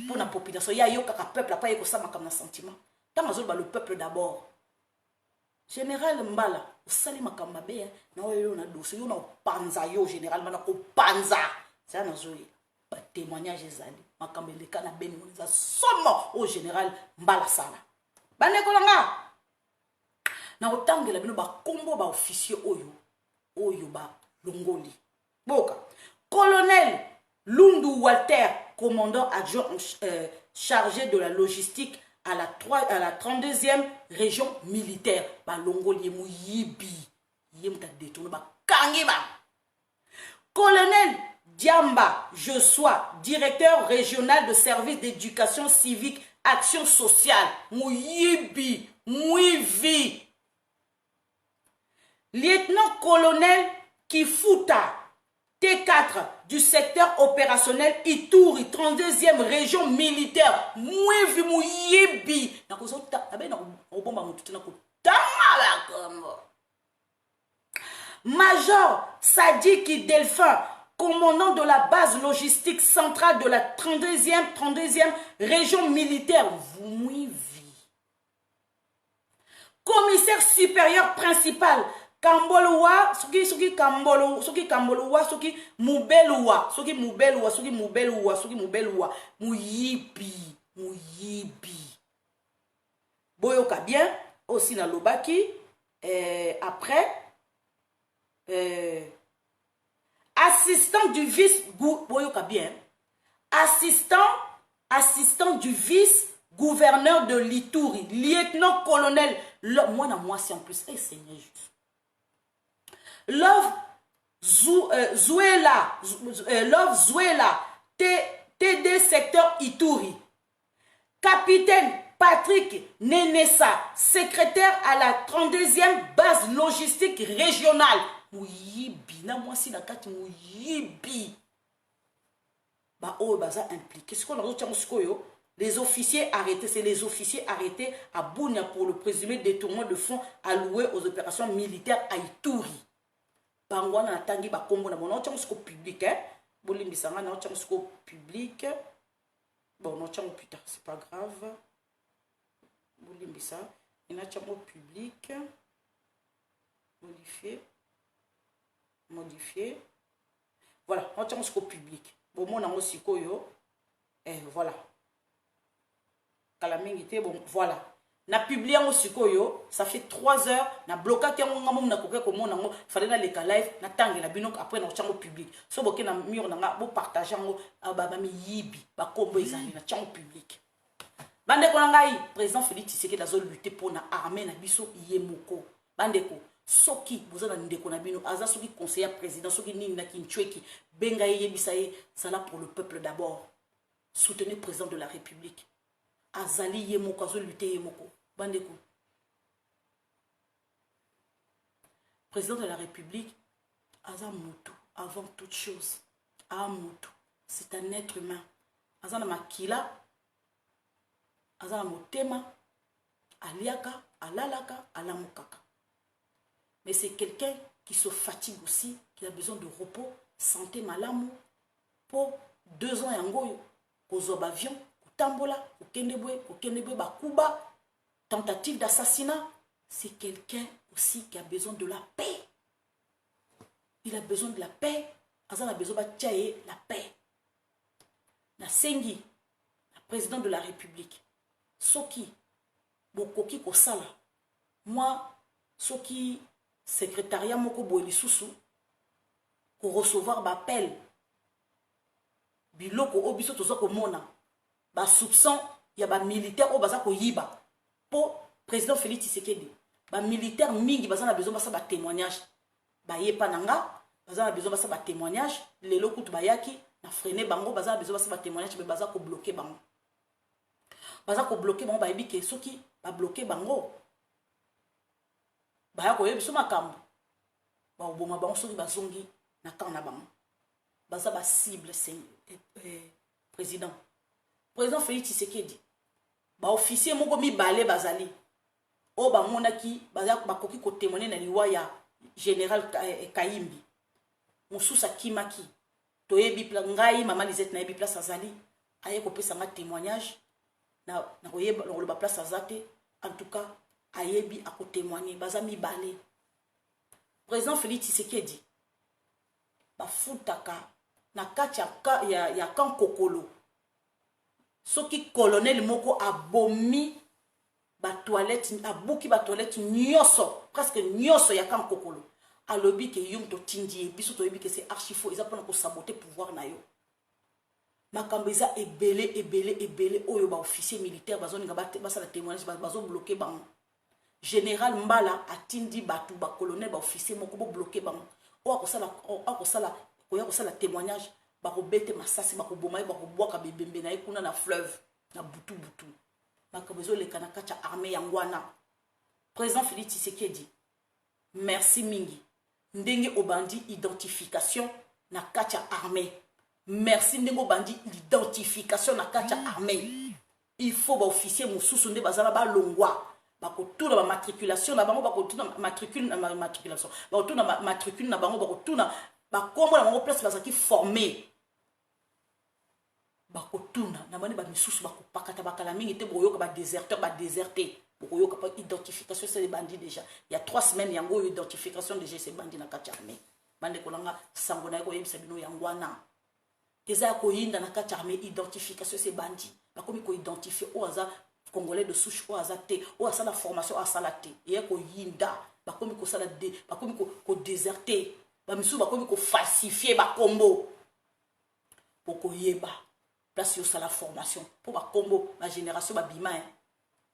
pour la population ya yo kaka peuple pas yeko sama comme na sentiment. Le peuple d'abord. Général Mbala, au sali makamba be na oyo na dossier yo na panza yo général mana ko panza. Ça na zoé. Ba témoignage ezali. Makamba le kana beni za somo au général Mbala sala. Bane ko nga. Na otangela bino ba kombo ba officier oyo ba longoli. Boka. Colonel Lundu Walter, commandant adjoint chargé de la logistique à la 32e région militaire. Colonel Diamba Josua, directeur régional de service d'éducation civique, action sociale. Mouyibi. Lieutenant-colonel Kifuta, T4 du secteur opérationnel Ituri, 32e région militaire. Mouivi mouyebi. Major Sadiki Delphin, commandant de la base logistique centrale de la 32e région militaire. Commissaire supérieur principal, Kambolowa, Soki Kambolowa, Soki Mubelwa, Muyibi. Boyoka bien, aussi na Lobaki, après, assistant du vice, Boyoka bien, assistant du vice-gouverneur de l'Ituri, lieutenant-colonel, moi c'est en plus, Seigneur juste. Love Zuela, TD secteur Ituri. Capitaine Patrick Nenessa, secrétaire à la 32e base logistique régionale. Mouyibi, na moi si la carte Mouyibi. Bah oh, baza impliqué. Ce qu'on a dit, les officiers arrêtés, c'est les officiers arrêtés à Bounia pour le présumé détournement de fonds alloués aux opérations militaires à Ituri. Bangwana na tangi ba kombo na bon on tient public hein. Bolimbi sanga na on tient public. Bon on tient plus tard, c'est pas grave. Bolimbi ça, il a tient public. Modifier. Voilà, on tient public. Bon mon nango sikoyo. Voilà. Kalamingité bon voilà. Na publié en sikoyo, ça fait 3 heures, na bloqué qui on na koke comme on fallait na les live, na tangi na binok après na chango public. So boké na mur na bo partager ngo ba mi yibi, ba kombo ezali na chango public. Bande ko ngai président Félix Tshisekedi dazo lutter pour na armée na biso yemoko. Bande ko soki bozana ndeko na bino aza soki conseiller président soki nini na kinchweki benga yebisa ye ça là pour le peuple d'abord. Soutenez le président de la République. Azali yemoko azo lutter yemoko. Bandeko. Président de la République, Azamutu, avant toute chose, Amutu, c'est un être humain. Azana makila, Azana motema, aliaka, alalaka, alamukaka. Mais c'est quelqu'un qui se fatigue aussi, qui a besoin de repos, santé malamu, pour 2 ans yangoyo, kozoba avion, tambola, okendebwe, bakuba. Tentative d'assassinat, c'est quelqu'un aussi qui a besoin de la paix. Il a besoin de la paix. Azan a besoin de la paix. Na Sengi, le président de la République, Soki, Bokoki Kosala, moi, Soki, secrétariat Moko Boeli Soussou, pour recevoir l'appel, Biloko Obiso Tozoko Mona, ba soupçon, il y a ba militaire au Bazako Yiba. Pour président Félix Tshisekedi, ba militaire mingi bazana besoin basa ba témoignage. Ba yepa nanga, bazana besoin basa ba témoignage, lelo kutu bayaki na freiner bango bazana besoin basa ba témoignage mais baza ko bloquer bango. Baza ko bloquer bango ba yebi ke soki ba bloquer bango. Ba ya ko yebi so makambo. Ba oboma bango soki bazongi na kana bango. Baza ba cible c'est président. Président Félix Tshisekedi. Ba officier moko mi balé bazali o ba monaki ba koki ko témoigner na liwa ya général Kayimbi mususa kimaki toyebi pla ngai mama Lisette na yebi place azali aye ko pesa ma témoignage na koyeba lo ba place azate en tout cas ayebi a ko témoigner bazami balé président Félix Tshisekedi ba futaka na kati ya kan kokolo. Soki colonel moko abomi ba toilette abuki ba toilette nyoso presque nyoso ya kan kokolo alobi ke yum to tindi biso to yebi ke c'est archi faux ils apprennent ko saboter pouvoir na yo makambo eza ebele oyo ba officier militaire bazoni ngaba basa la témoignage bazo bloquer bango général Mbala atindi batu ba colonel ba officier moko bo bloquer bango o akosala témoignage bako bete masasi bako bomaye bako boaka bebembe na ekuna na fleuve na butu bako bezo le kanaka cha armée yangwana président Félix Tshisekedi merci mingi ndenge obandi identification na kati ya armée. Merci ndenge bandi l'identification na kati ya armée. Il faut ba officier mosusu nde bazala ba longwa. Bakotuna ba matriculation na bango bakotuna matricule na matriculation. Bakotuna matricule na bango bakotuna bakombo na bango place bazaki formé. Bakotuna na bani ba misusu bakopakata bakala mingi te boyoka ba déserteur ba déserté. Boyoka pas identification c'est les bandits déjà. Il y a 3 semaines yango identification déjà ces bandits na kati ya armée. Bande kolanga sango na ko yebisa bino yangwana. Eza ko yinda na kati ya armée identification ces bandits. Bakomi ko identifier au hasard Congolais de souche au hasard te au hasard la formation au hasard la te. Et ko yinda bakomi ko sala de bakomi ko déserter. Ba misu bakomi ko falsifier ba combo. Poko yeba place yo sala formation pour ba combo la génération ba bima hein.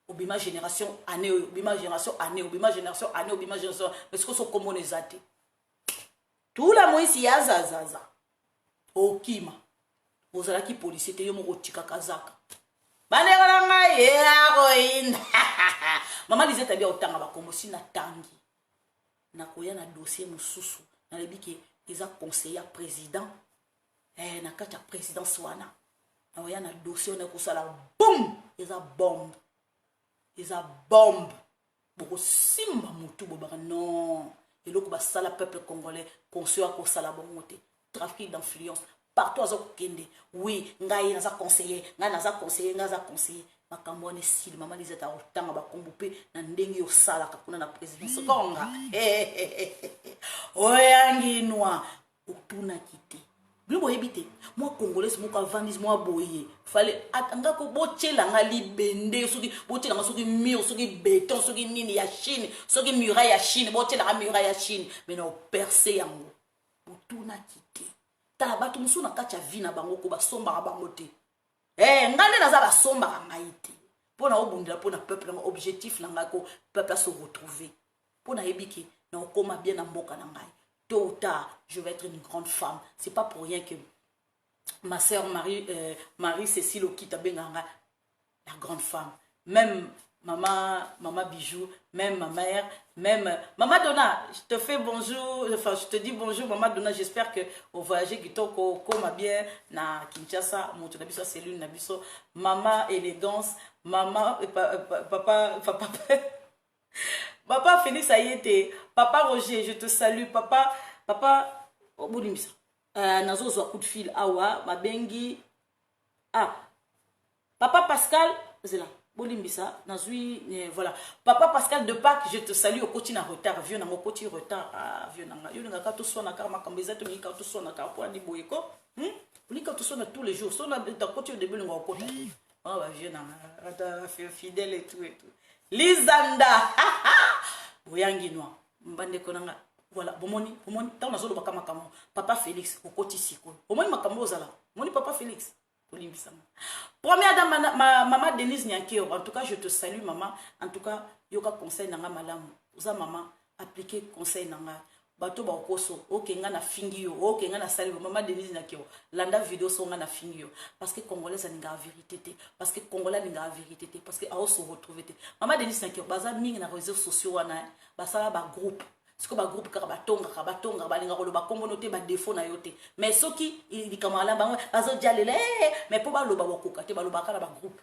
Obima génération année, obima génération année, obima génération année, obima génération. Mais ce que sont comme on les a dit. Tout la moïse y a zazaza. Okima. Vous allez qui policier te yomo rotika kazaka. Baneranga yeroine. Maman disait t'as bien autant ba comme si na tangi. Na koya na dossier mususu. Na lebi ki ils a conseiller président. Na kata président swana. Na koya na dossier na ko sala boum, ils a bombe. Ils a bombe. Boko simba mutu bobaka non. Et là ba sala peuple congolais conscient ko sala bongote. Trafic d'influence partout à Kende. Oui, ngai naza conseiller, ngai naza conseiller, naza conseiller. Makambo ne sil maman disait ta otanga ba kombupe na ndenge yo sala kakuna na présidence konga. Oyangi noa otuna kité. Bibo ebité. Moi congolais moko avandis moi boye. Fallait atanga ko botela nga libende soki botela nga soki mur soki béton soki nini ya Chine, soki muraille ya Chine, botela nga muraille ya Chine, mais no percer yango. Otuna kité. Tala batu musu na kati ya vie na bango ko basomba bango te. Ngane naza basomba ngai te. Pona obundela pona peuple na objectif na ngako peuple a se retrouver. Pona ebiki na okoma bien na mboka na ngai. Tôt ou tard, je vais être une grande femme. C'est pas pour rien que ma sœur Marie-Cécile Okita Benganga, la grande femme. Même maman Bijou, même ma mère, même maman Donna, je te fais bonjour, enfin je te dis bonjour maman Donna, j'espère que au voyage qui toko koma bien na Kinshasa, mon tu nabiso cellule nabiso, maman élégance, maman Papa Félix Ayete, papa Roger, je te salue, papa oh Bolimisa. Nazo zo coup de fil awa, ma bengi. Ah. Papa Pascal, c'est là. Bolimbisa, nazui voilà. Papa Pascal de Pâques, je te salue au côté en retard, vieux na côté retard. Ah, vieux na. Yo nga to so na karma kambeza to mi ka to so na ka pour ni boyeko. Ni ka to so na tous les jours. So na ta côté au début nga côté. Ah bah vieux na. Ata fidèle et tout et tout. Lizanda. Oyangi noa. Mbande konanga. Voilà, bomoni, tant na zolo bakama kamo. Papa Félix okoti siko. Bomoni makambo ozala. Moni papa Félix. Olimbisama. Première dame maman Denise Nyankeo. En tout cas, je te salue maman. En tout cas, yoka conseil nanga malamu. Oza maman appliquer conseil nanga. Bato ba okoso. Okenga na fingio. Okenga na salibo. Maman Denise Nyankeo. Landa vidéo songa na fingio. Parce que Congolais ça n'inga vérité. Parce que Congolais n'inga vérité. Parce que aho se retrouver. Maman Denise Nyankeo. Baza mingi na réseaux sociaux wana. Basala ba groupe. Ce que ba groupe ka batonga balinga ko ba kombo noté ba défaut na yote mais soki il kamala ba bazo dialele mais po ba loba bokoka te ba loba kala ba groupe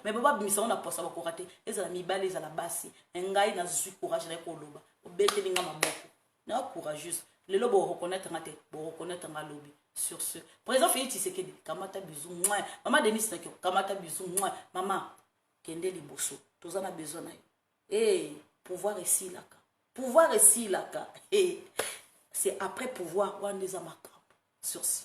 mais po ba bimisa on a posa bokoka te ezala mibale ezala basi ngai na zui courage na ko loba obete linga maboko na courageuse le lobo reconnaître ngate bo reconnaître ngalobi sur ce président Félix Tshisekedi kamata bisou moi maman Denise Nakio kamata bisou moi maman kende liboso tozana besoin na yo pouvoir ici là. Pouvoir ici là, et c'est après pouvoir on les a sur ce.